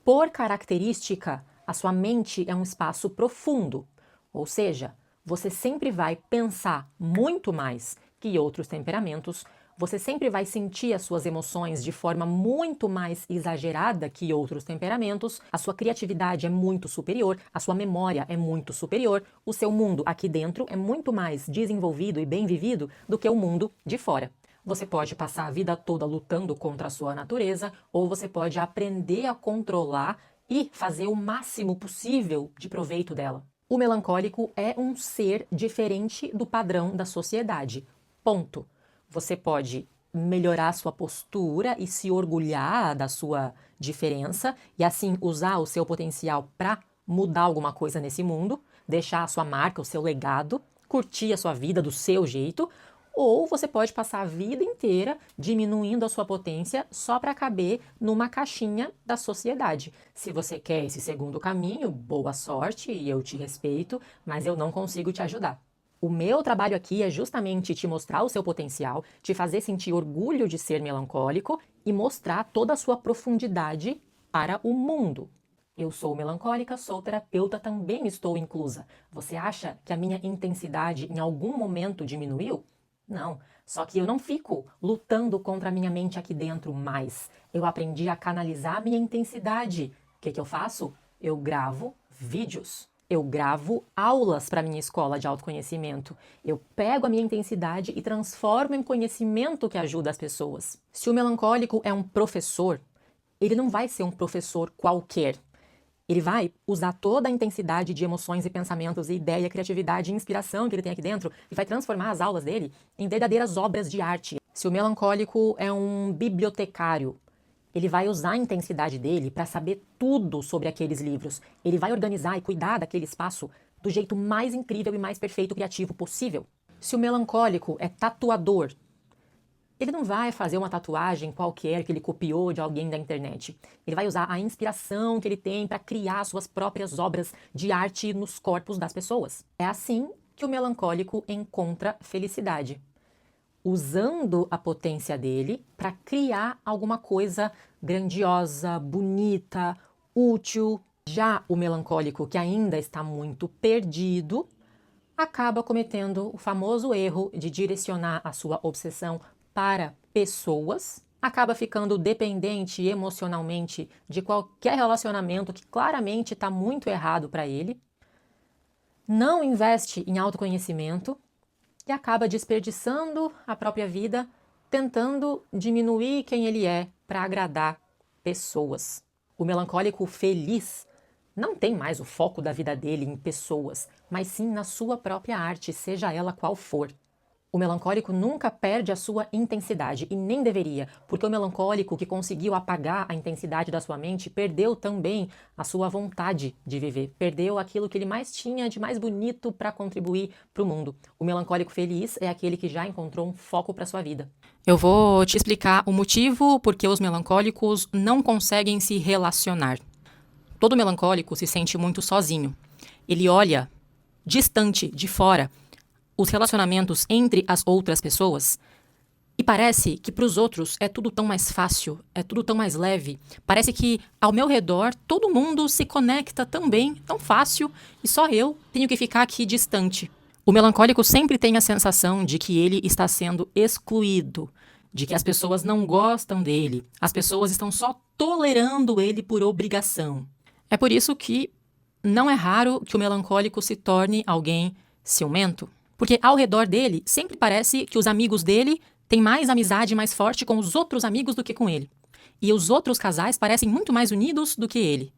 por característica, a sua mente é um espaço profundo, ou seja, você sempre vai pensar muito mais que outros temperamentos, você sempre vai sentir as suas emoções de forma muito mais exagerada que outros temperamentos, a sua criatividade é muito superior, a sua memória é muito superior, o seu mundo aqui dentro é muito mais desenvolvido e bem vivido do que o mundo de fora. Você pode passar a vida toda lutando contra a sua natureza, ou você pode aprender a controlar e fazer o máximo possível de proveito dela. O melancólico é um ser diferente do padrão da sociedade. Ponto. Você pode melhorar sua postura e se orgulhar da sua diferença e assim usar o seu potencial para mudar alguma coisa nesse mundo, deixar a sua marca, o seu legado, curtir a sua vida do seu jeito, ou você pode passar a vida inteira diminuindo a sua potência só para caber numa caixinha da sociedade. Se você quer esse segundo caminho, boa sorte e eu te respeito, mas eu não consigo te ajudar. O meu trabalho aqui é justamente te mostrar o seu potencial, te fazer sentir orgulho de ser melancólico e mostrar toda a sua profundidade para o mundo. Eu sou melancólica, sou terapeuta, também estou inclusa. Você acha que a minha intensidade em algum momento diminuiu? Não, só que eu não fico lutando contra a minha mente aqui dentro mais. Eu aprendi a canalizar a minha intensidade. O que eu faço? Eu gravo vídeos. Eu gravo aulas para minha escola de autoconhecimento. Eu pego a minha intensidade e transformo em conhecimento que ajuda as pessoas. Se o melancólico é um professor, ele não vai ser um professor qualquer. Ele vai usar toda a intensidade de emoções e pensamentos e ideia, criatividade e inspiração que ele tem aqui dentro e vai transformar as aulas dele em verdadeiras obras de arte. Se o melancólico é um bibliotecário, ele vai usar a intensidade dele para saber tudo sobre aqueles livros. Ele vai organizar e cuidar daquele espaço do jeito mais incrível e mais perfeito e criativo possível. Se o melancólico é tatuador, ele não vai fazer uma tatuagem qualquer que ele copiou de alguém da internet. Ele vai usar a inspiração que ele tem para criar suas próprias obras de arte nos corpos das pessoas. É assim que o melancólico encontra felicidade, usando a potência dele para criar alguma coisa grandiosa, bonita, útil. Já o melancólico, que ainda está muito perdido, acaba cometendo o famoso erro de direcionar a sua obsessão para pessoas, acaba ficando dependente emocionalmente de qualquer relacionamento que claramente está muito errado para ele, não investe em autoconhecimento e acaba desperdiçando a própria vida tentando diminuir quem ele é para agradar pessoas. O melancólico feliz não tem mais o foco da vida dele em pessoas, mas sim na sua própria arte, seja ela qual for. O melancólico nunca perde a sua intensidade, e nem deveria, porque o melancólico que conseguiu apagar a intensidade da sua mente perdeu também a sua vontade de viver, perdeu aquilo que ele mais tinha de mais bonito para contribuir para o mundo. O melancólico feliz é aquele que já encontrou um foco para sua vida. Eu vou te explicar o motivo porque os melancólicos não conseguem se relacionar. Todo melancólico se sente muito sozinho. Ele olha distante, de fora, os relacionamentos entre as outras pessoas e parece que para os outros é tudo tão mais fácil, é tudo tão mais leve. Parece que ao meu redor todo mundo se conecta tão bem, tão fácil e só eu tenho que ficar aqui distante. O melancólico sempre tem a sensação de que ele está sendo excluído, de que as pessoas não gostam dele, as pessoas estão só tolerando ele por obrigação. É por isso que não é raro que o melancólico se torne alguém ciumento, porque ao redor dele sempre parece que os amigos dele têm mais amizade mais forte com os outros amigos do que com ele. E os outros casais parecem muito mais unidos do que ele.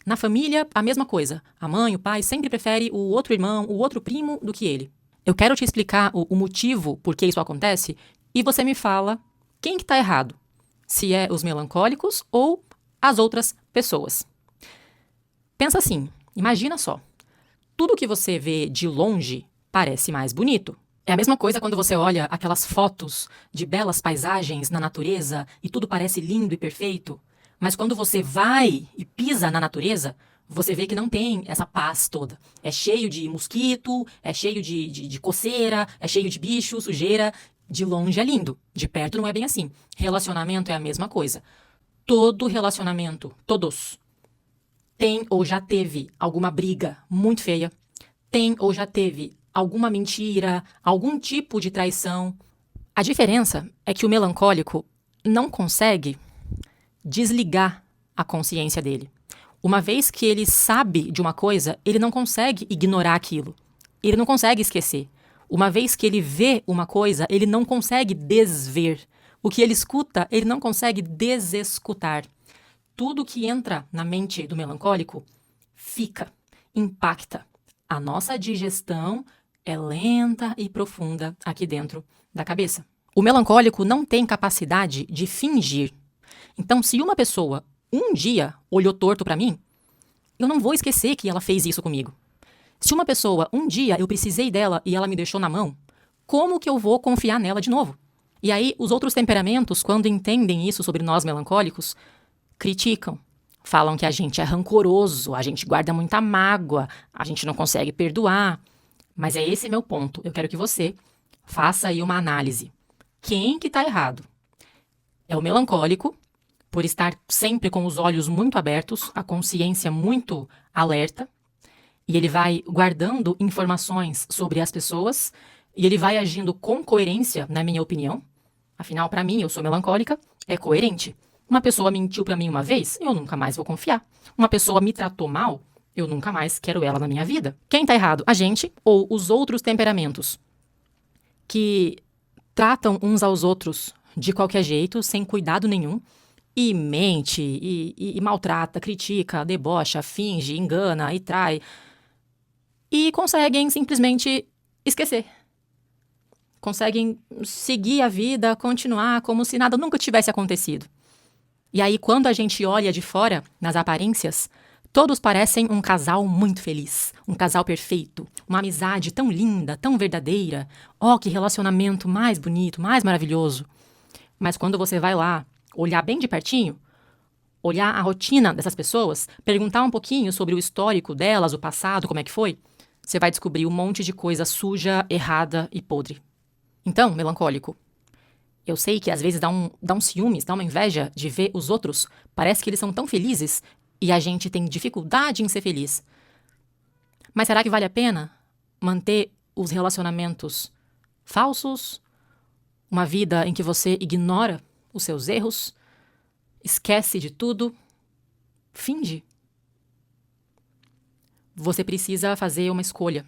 Na família, a mesma coisa. A mãe, o pai sempre prefere o outro irmão, o outro primo do que ele. Eu quero te explicar o motivo por que isso acontece e você me fala quem que tá errado. Se é os melancólicos ou as outras pessoas. Pensa assim, imagina só. Tudo que você vê de longe parece mais bonito. É a mesma coisa quando você olha aquelas fotos de belas paisagens na natureza e tudo parece lindo e perfeito. Mas quando você vai e pisa na natureza, você vê que não tem essa paz toda. É cheio de mosquito, é cheio de coceira, é cheio de bicho, sujeira. De longe é lindo, de perto não é bem assim. Relacionamento é a mesma coisa. Todo relacionamento, todos, tem ou já teve alguma briga muito feia, tem ou já teve alguma mentira, algum tipo de traição. A diferença é que o melancólico não consegue desligar a consciência dele. Uma vez que ele sabe de uma coisa, ele não consegue ignorar aquilo. Ele não consegue esquecer. Uma vez que ele vê uma coisa, ele não consegue desver. O que ele escuta, ele não consegue desescutar. Tudo que entra na mente do melancólico fica, impacta. A nossa digestão é lenta e profunda aqui dentro da cabeça. O melancólico não tem capacidade de fingir. Então, se uma pessoa um dia olhou torto para mim, eu não vou esquecer que ela fez isso comigo. Se uma pessoa um dia eu precisei dela e ela me deixou na mão, como que eu vou confiar nela de novo? E aí, os outros temperamentos, quando entendem isso sobre nós melancólicos, criticam. Falam que a gente é rancoroso, a gente guarda muita mágoa, a gente não consegue perdoar. Mas é esse meu ponto. Eu quero que você faça aí uma análise. Quem que tá errado? É o melancólico, por estar sempre com os olhos muito abertos, a consciência muito alerta, e ele vai guardando informações sobre as pessoas, e ele vai agindo com coerência, na minha opinião. Afinal, para mim, eu sou melancólica, é coerente. Uma pessoa mentiu para mim uma vez, eu nunca mais vou confiar. Uma pessoa me tratou mal, eu nunca mais quero ela na minha vida. Quem tá errado? A gente ou os outros temperamentos que tratam uns aos outros de qualquer jeito, sem cuidado nenhum, e mente, e maltrata, critica, debocha, finge, engana e trai, e conseguem simplesmente esquecer. Conseguem seguir a vida, continuar como se nada nunca tivesse acontecido. E aí, quando a gente olha de fora, nas aparências, todos parecem um casal muito feliz, um casal perfeito, uma amizade tão linda, tão verdadeira. Oh, que relacionamento mais bonito, mais maravilhoso. Mas quando você vai lá, olhar bem de pertinho, olhar a rotina dessas pessoas, perguntar um pouquinho sobre o histórico delas, o passado, como é que foi, você vai descobrir um monte de coisa suja, errada e podre. Então, melancólico, eu sei que às vezes dá um ciúmes, dá uma inveja de ver os outros. Parece que eles são tão felizes e a gente tem dificuldade em ser feliz. Mas será que vale a pena manter os relacionamentos falsos? Uma vida em que você ignora os seus erros, esquece de tudo, finge? Você precisa fazer uma escolha.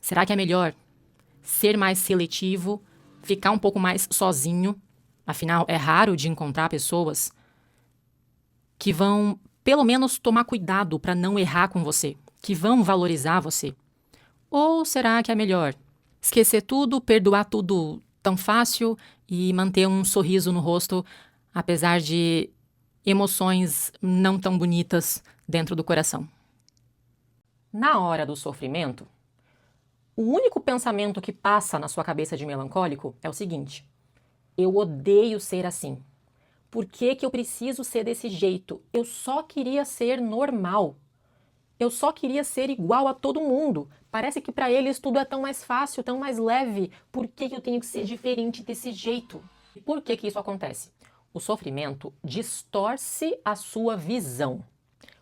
Será que é melhor ser mais seletivo, ficar um pouco mais sozinho? Afinal, é raro de encontrar pessoas que vão, pelo menos, tomar cuidado para não errar com você, que vão valorizar você. Ou será que é melhor esquecer tudo, perdoar tudo tão fácil e manter um sorriso no rosto, apesar de emoções não tão bonitas dentro do coração? Na hora do sofrimento, o único pensamento que passa na sua cabeça de melancólico é o seguinte: eu odeio ser assim. Por que que eu preciso ser desse jeito? Eu só queria ser normal. Eu só queria ser igual a todo mundo. Parece que para eles tudo é tão mais fácil, tão mais leve. Por que que eu tenho que ser diferente desse jeito? E por que que isso acontece? O sofrimento distorce a sua visão.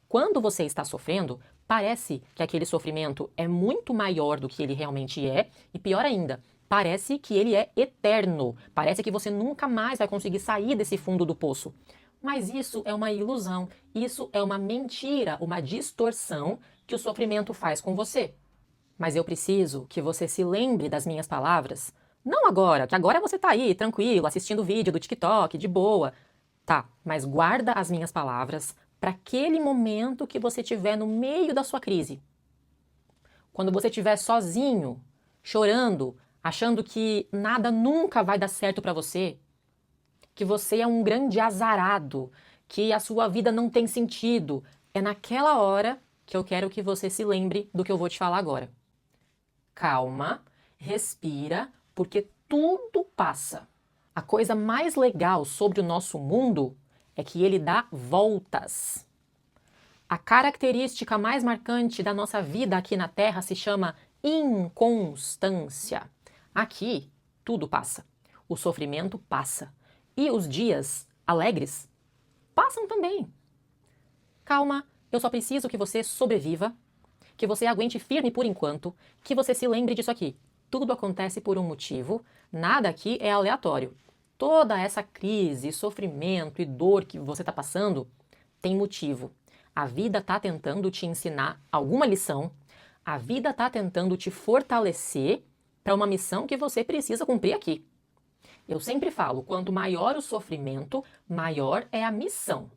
Quando você está sofrendo, parece que aquele sofrimento é muito maior do que ele realmente é, e pior ainda, parece que ele é eterno, parece que você nunca mais vai conseguir sair desse fundo do poço. Mas isso é uma ilusão, isso é uma mentira, uma distorção que o sofrimento faz com você. Mas eu preciso que você se lembre das minhas palavras. Não agora, que agora você tá aí, tranquilo, assistindo vídeo do TikTok, de boa. Tá, mas guarda as minhas palavras para aquele momento que você estiver no meio da sua crise. Quando você estiver sozinho, chorando, achando que nada nunca vai dar certo para você, que você é um grande azarado, que a sua vida não tem sentido, é naquela hora que eu quero que você se lembre do que eu vou te falar agora. Calma, respira, porque tudo passa. A coisa mais legal sobre o nosso mundo é que ele dá voltas. A característica mais marcante da nossa vida aqui na Terra se chama inconstância. Aqui, tudo passa. O sofrimento passa. E os dias alegres passam também. Calma, eu só preciso que você sobreviva, que você aguente firme por enquanto, que você se lembre disso aqui. Tudo acontece por um motivo, nada aqui é aleatório. Toda essa crise, sofrimento e dor que você está passando tem motivo. A vida está tentando te ensinar alguma lição, a vida está tentando te fortalecer para uma missão que você precisa cumprir aqui. Eu sempre falo, quanto maior o sofrimento, maior é a missão.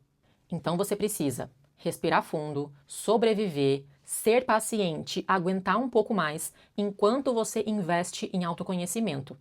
Então você precisa respirar fundo, sobreviver, ser paciente, aguentar um pouco mais, enquanto você investe em autoconhecimento.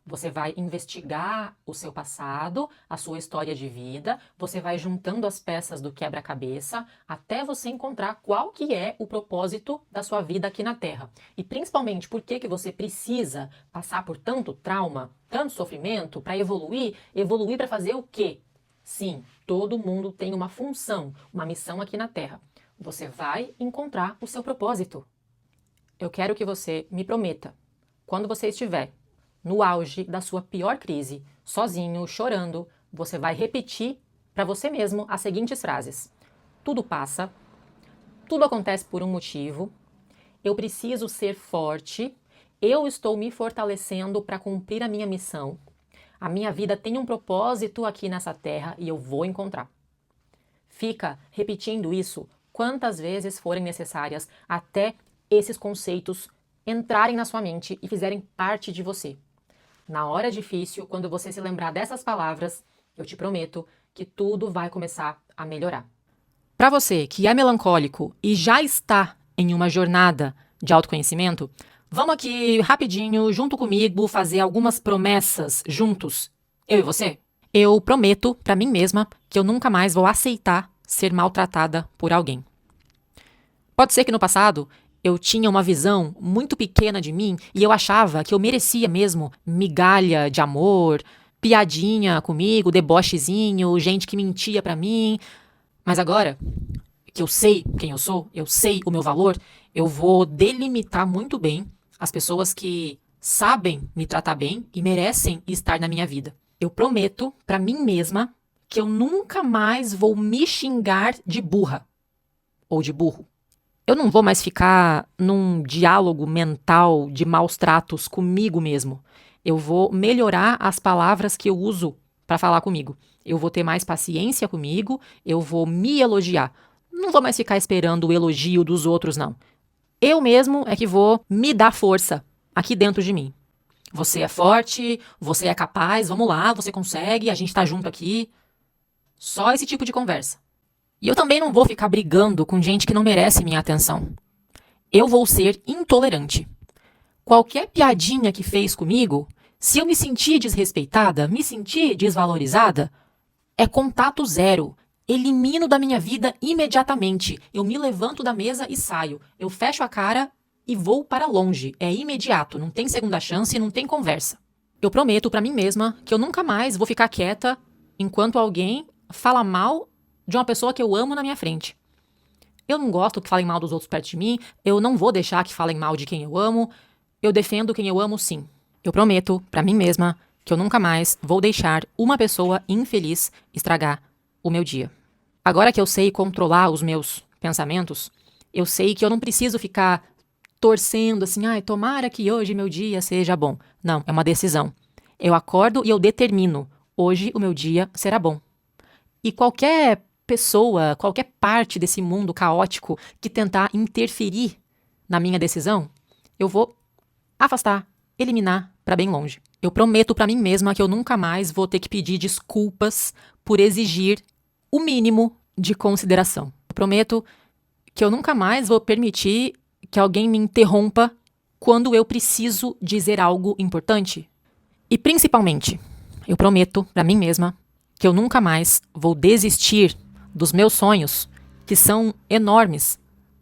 Você vai investigar o seu passado, a sua história de vida, você vai juntando as peças do quebra-cabeça até você encontrar qual que é o propósito da sua vida aqui na Terra. E principalmente, por que você precisa passar por tanto trauma, tanto sofrimento para evoluir? Evoluir para fazer o quê? Sim, todo mundo tem uma função, uma missão aqui na Terra. Você vai encontrar o seu propósito. Eu quero que você me prometa, quando você estiver no auge da sua pior crise, sozinho, chorando, você vai repetir para você mesmo as seguintes frases. Tudo passa, tudo acontece por um motivo, eu preciso ser forte, eu estou me fortalecendo para cumprir a minha missão, a minha vida tem um propósito aqui nessa terra e eu vou encontrar. Fica repetindo isso quantas vezes forem necessárias até esses conceitos entrarem na sua mente e fizerem parte de você. Na hora difícil, quando você se lembrar dessas palavras, eu te prometo que tudo vai começar a melhorar. Para você que é melancólico e já está em uma jornada de autoconhecimento, vamos aqui rapidinho, junto comigo, fazer algumas promessas juntos, eu e você. Eu prometo para mim mesma que eu nunca mais vou aceitar ser maltratada por alguém. Pode ser que no passado eu tinha uma visão muito pequena de mim e eu achava que eu merecia mesmo migalha de amor, piadinha comigo, debochezinho, gente que mentia pra mim. Mas agora que eu sei quem eu sou, eu sei o meu valor, eu vou delimitar muito bem as pessoas que sabem me tratar bem e merecem estar na minha vida. Eu prometo pra mim mesma que eu nunca mais vou me xingar de burra ou de burro. Eu não vou mais ficar num diálogo mental de maus tratos comigo mesmo. Eu vou melhorar as palavras que eu uso para falar comigo. Eu vou ter mais paciência comigo, eu vou me elogiar. Não vou mais ficar esperando o elogio dos outros, não. Eu mesmo é que vou me dar força aqui dentro de mim. Você é forte, você é capaz, vamos lá, você consegue, a gente tá junto aqui. Só esse tipo de conversa. E eu também não vou ficar brigando com gente que não merece minha atenção. Eu vou ser intolerante. Qualquer piadinha que fez comigo, se eu me sentir desrespeitada, me sentir desvalorizada, é contato zero. Elimino da minha vida imediatamente. Eu me levanto da mesa e saio. Eu fecho a cara e vou para longe. É imediato, não tem segunda chance, não tem conversa. Eu prometo para mim mesma que eu nunca mais vou ficar quieta enquanto alguém fala mal de uma pessoa que eu amo na minha frente. Eu não gosto que falem mal dos outros perto de mim, eu não vou deixar que falem mal de quem eu amo, eu defendo quem eu amo sim. Eu prometo pra mim mesma que eu nunca mais vou deixar uma pessoa infeliz estragar o meu dia. Agora que eu sei controlar os meus pensamentos, Eu sei que eu não preciso ficar torcendo assim, ai, tomara que hoje meu dia seja bom. Não, é uma decisão. Eu acordo e eu determino, hoje o meu dia será bom. E qualquer pessoa, qualquer parte desse mundo caótico que tentar interferir na minha decisão, eu vou afastar, eliminar para bem longe. Eu prometo para mim mesma que eu nunca mais vou ter que pedir desculpas por exigir o mínimo de consideração. Eu prometo que eu nunca mais vou permitir que alguém me interrompa quando eu preciso dizer algo importante. E principalmente, eu prometo para mim mesma que eu nunca mais vou desistir dos meus sonhos, que são enormes,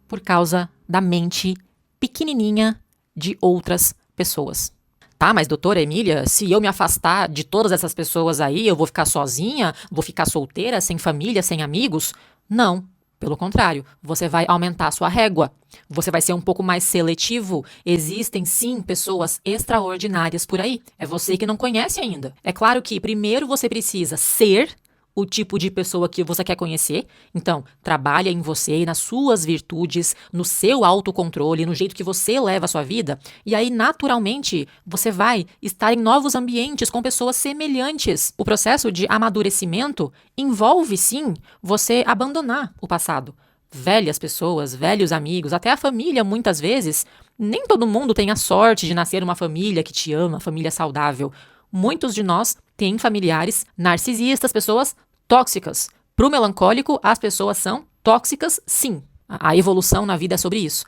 por causa da mente pequenininha de outras pessoas. Tá, mas doutora Emília, se eu me afastar de todas essas pessoas aí, eu vou ficar sozinha? Vou ficar solteira, sem família, sem amigos? Não. Pelo contrário, você vai aumentar a sua régua. Você vai ser um pouco mais seletivo. Existem, sim, pessoas extraordinárias por aí. É você que não conhece ainda. É claro que primeiro você precisa ser o tipo de pessoa que você quer conhecer. Então, trabalha em você, nas suas virtudes, no seu autocontrole, no jeito que você leva a sua vida. E aí, naturalmente, você vai estar em novos ambientes com pessoas semelhantes. O processo de amadurecimento envolve, sim, você abandonar o passado. Velhas pessoas, velhos amigos, até a família, muitas vezes. Nem todo mundo tem a sorte de nascer numa família que te ama, família saudável. Muitos de nós têm familiares narcisistas, pessoas tóxicas. Para o melancólico, as pessoas são tóxicas, sim. A evolução na vida é sobre isso.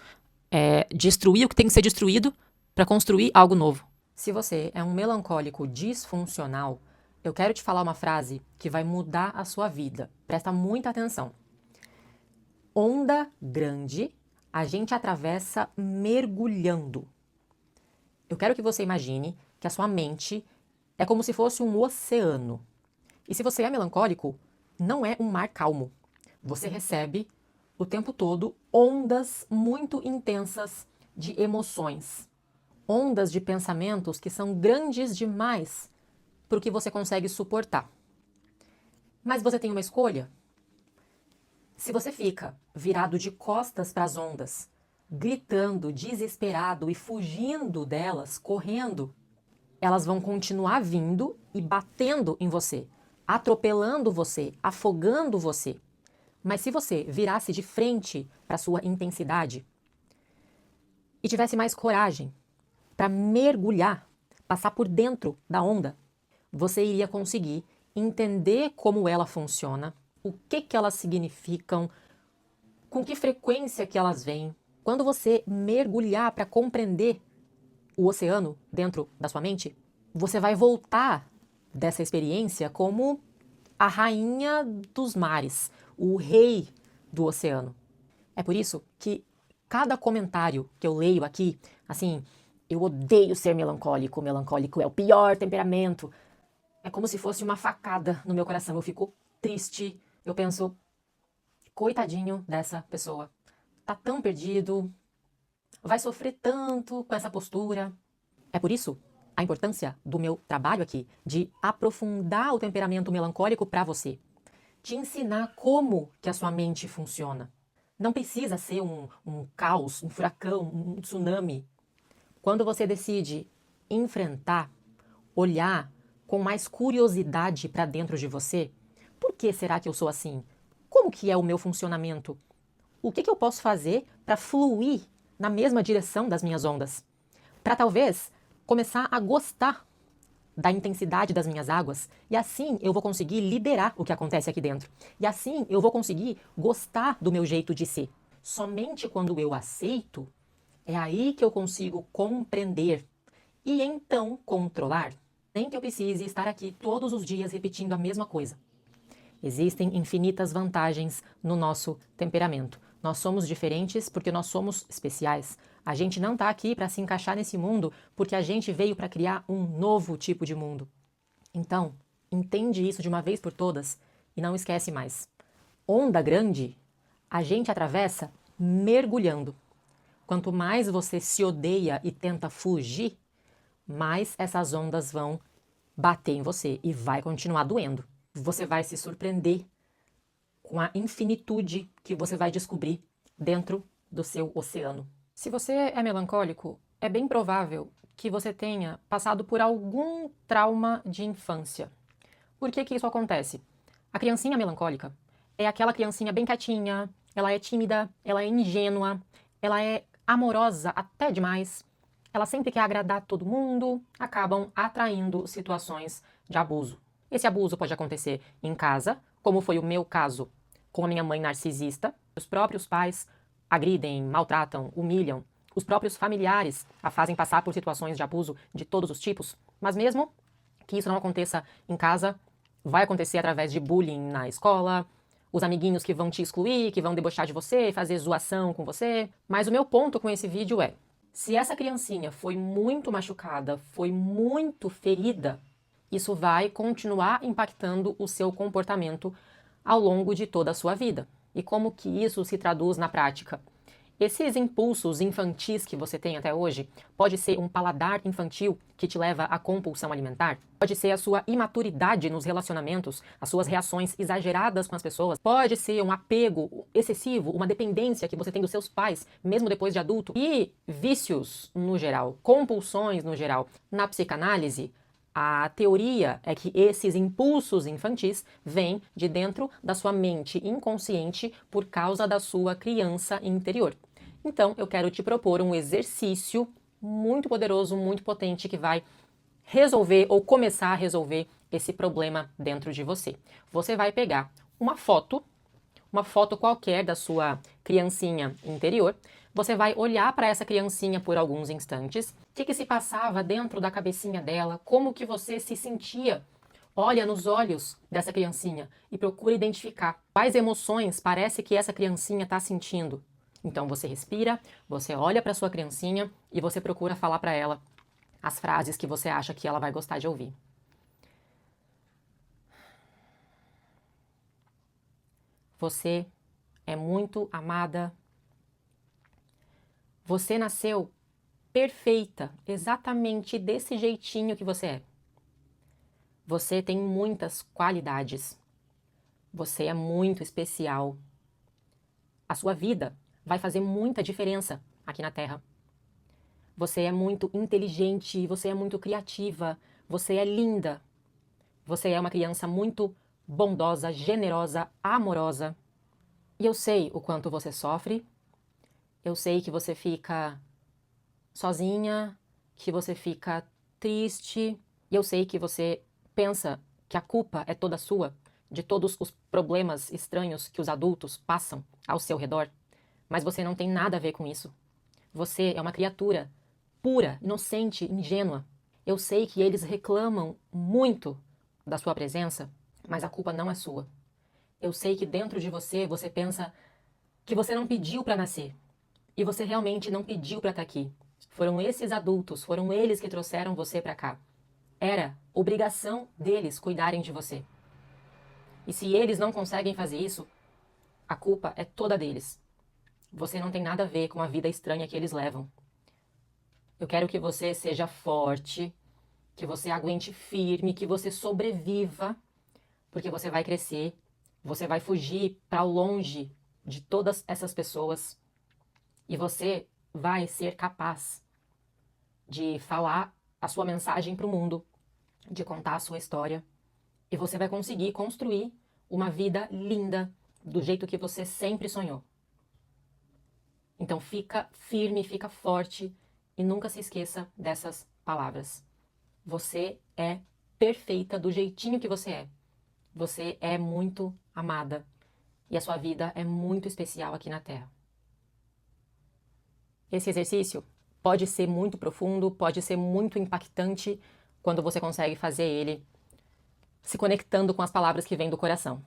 É destruir o que tem que ser destruído para construir algo novo. Se você é um melancólico disfuncional, eu quero te falar uma frase que vai mudar a sua vida. Presta muita atenção. Onda grande, a gente atravessa mergulhando. Eu quero que você imagine que a sua mente é como se fosse um oceano. E se você é melancólico, não é um mar calmo. Você recebe o tempo todo ondas muito intensas de emoções. Ondas de pensamentos que são grandes demais para o que você consegue suportar. Mas você tem uma escolha. Se você fica virado de costas para as ondas, gritando, desesperado e fugindo delas, correndo, elas vão continuar vindo e batendo em você, atropelando você, afogando você. Mas se você virasse de frente para a sua intensidade e tivesse mais coragem para mergulhar, passar por dentro da onda, você iria conseguir entender como ela funciona, o que elas significam, com que frequência que elas vêm. Quando você mergulhar para compreender o oceano dentro da sua mente, você vai voltar dessa experiência como a rainha dos mares, o rei do oceano. É por isso que cada comentário que eu leio aqui, assim, eu odeio ser melancólico, melancólico é o pior temperamento, é como se fosse uma facada no meu coração. Eu fico triste, eu penso, coitadinho dessa pessoa, tá tão perdido, vai sofrer tanto com essa postura. É por isso a importância do meu trabalho aqui, de aprofundar o temperamento melancólico para você, te ensinar como que a sua mente funciona. Não precisa ser um caos, um furacão, um tsunami. Quando você decide enfrentar, olhar com mais curiosidade para dentro de você, por que será que eu sou assim? Como que é o meu funcionamento? O que eu posso fazer para fluir na mesma direção das minhas ondas? Para talvez começar a gostar da intensidade das minhas águas, e assim eu vou conseguir liderar o que acontece aqui dentro. E assim eu vou conseguir gostar do meu jeito de ser. Somente quando eu aceito, é aí que eu consigo compreender e então controlar. Nem que eu precise estar aqui todos os dias repetindo a mesma coisa. Existem infinitas vantagens no nosso temperamento. Nós somos diferentes porque nós somos especiais. A gente não está aqui para se encaixar nesse mundo porque a gente veio para criar um novo tipo de mundo. Então, entende isso de uma vez por todas e não esquece mais. Onda grande, a gente atravessa mergulhando. Quanto mais você se odeia e tenta fugir, mais essas ondas vão bater em você e vai continuar doendo. Você vai se surpreender com a infinitude que você vai descobrir dentro do seu oceano. Se você é melancólico, é bem provável que você tenha passado por algum trauma de infância. Por que que isso acontece? A criancinha melancólica é aquela criancinha bem quietinha, ela é tímida, ela é ingênua, ela é amorosa até demais, ela sempre quer agradar todo mundo, acabam atraindo situações de abuso. Esse abuso pode acontecer em casa, como foi o meu caso com a minha mãe narcisista. Os próprios pais agridem, maltratam, humilham. Os próprios familiares a fazem passar por situações de abuso de todos os tipos. Mas mesmo que isso não aconteça em casa, vai acontecer através de bullying na escola, os amiguinhos que vão te excluir, que vão debochar de você, fazer zoação com você. Mas o meu ponto com esse vídeo é, se essa criancinha foi muito machucada, foi muito ferida, isso vai continuar impactando o seu comportamento ao longo de toda a sua vida. E como que isso se traduz na prática? Esses impulsos infantis que você tem até hoje, pode ser um paladar infantil que te leva à compulsão alimentar, pode ser a sua imaturidade nos relacionamentos, as suas reações exageradas com as pessoas, pode ser um apego excessivo, uma dependência que você tem dos seus pais, mesmo depois de adulto, e vícios no geral, compulsões no geral. Na psicanálise, a teoria é que esses impulsos infantis vêm de dentro da sua mente inconsciente por causa da sua criança interior. Então, eu quero te propor um exercício muito poderoso, muito potente, que vai resolver ou começar a resolver esse problema dentro de você. Você vai pegar uma foto qualquer da sua criancinha interior, você vai olhar para essa criancinha por alguns instantes, o que se passava dentro da cabecinha dela, como que você se sentia. Olha nos olhos dessa criancinha e procura identificar quais emoções parece que essa criancinha está sentindo. Então você respira, você olha para sua criancinha e você procura falar para ela as frases que você acha que ela vai gostar de ouvir. Você é muito amada. Você nasceu perfeita, exatamente desse jeitinho que você é. Você tem muitas qualidades. Você é muito especial. A sua vida vai fazer muita diferença aqui na Terra. Você é muito inteligente, você é muito criativa, você é linda. Você é uma criança muito bondosa, generosa, amorosa. E eu sei o quanto você sofre. Eu sei que você fica sozinha, que você fica triste. E eu sei que você pensa que a culpa é toda sua, de todos os problemas estranhos que os adultos passam ao seu redor. Mas você não tem nada a ver com isso. Você é uma criatura pura, inocente, ingênua. Eu sei que eles reclamam muito da sua presença, mas a culpa não é sua. Eu sei que dentro de você, você pensa que você não pediu para nascer. E você realmente não pediu para estar aqui. Foram esses adultos, foram eles que trouxeram você para cá. Era obrigação deles cuidarem de você. E se eles não conseguem fazer isso, a culpa é toda deles. Você não tem nada a ver com a vida estranha que eles levam. Eu quero que você seja forte, que você aguente firme, que você sobreviva, porque você vai crescer, você vai fugir para longe de todas essas pessoas e você vai ser capaz de falar a sua mensagem para o mundo, de contar a sua história, e você vai conseguir construir uma vida linda do jeito que você sempre sonhou. Então fica firme, fica forte e nunca se esqueça dessas palavras. Você é perfeita do jeitinho que você é. Você é muito amada e a sua vida é muito especial aqui na Terra. Esse exercício pode ser muito profundo, pode ser muito impactante quando você consegue fazer ele se conectando com as palavras que vêm do coração.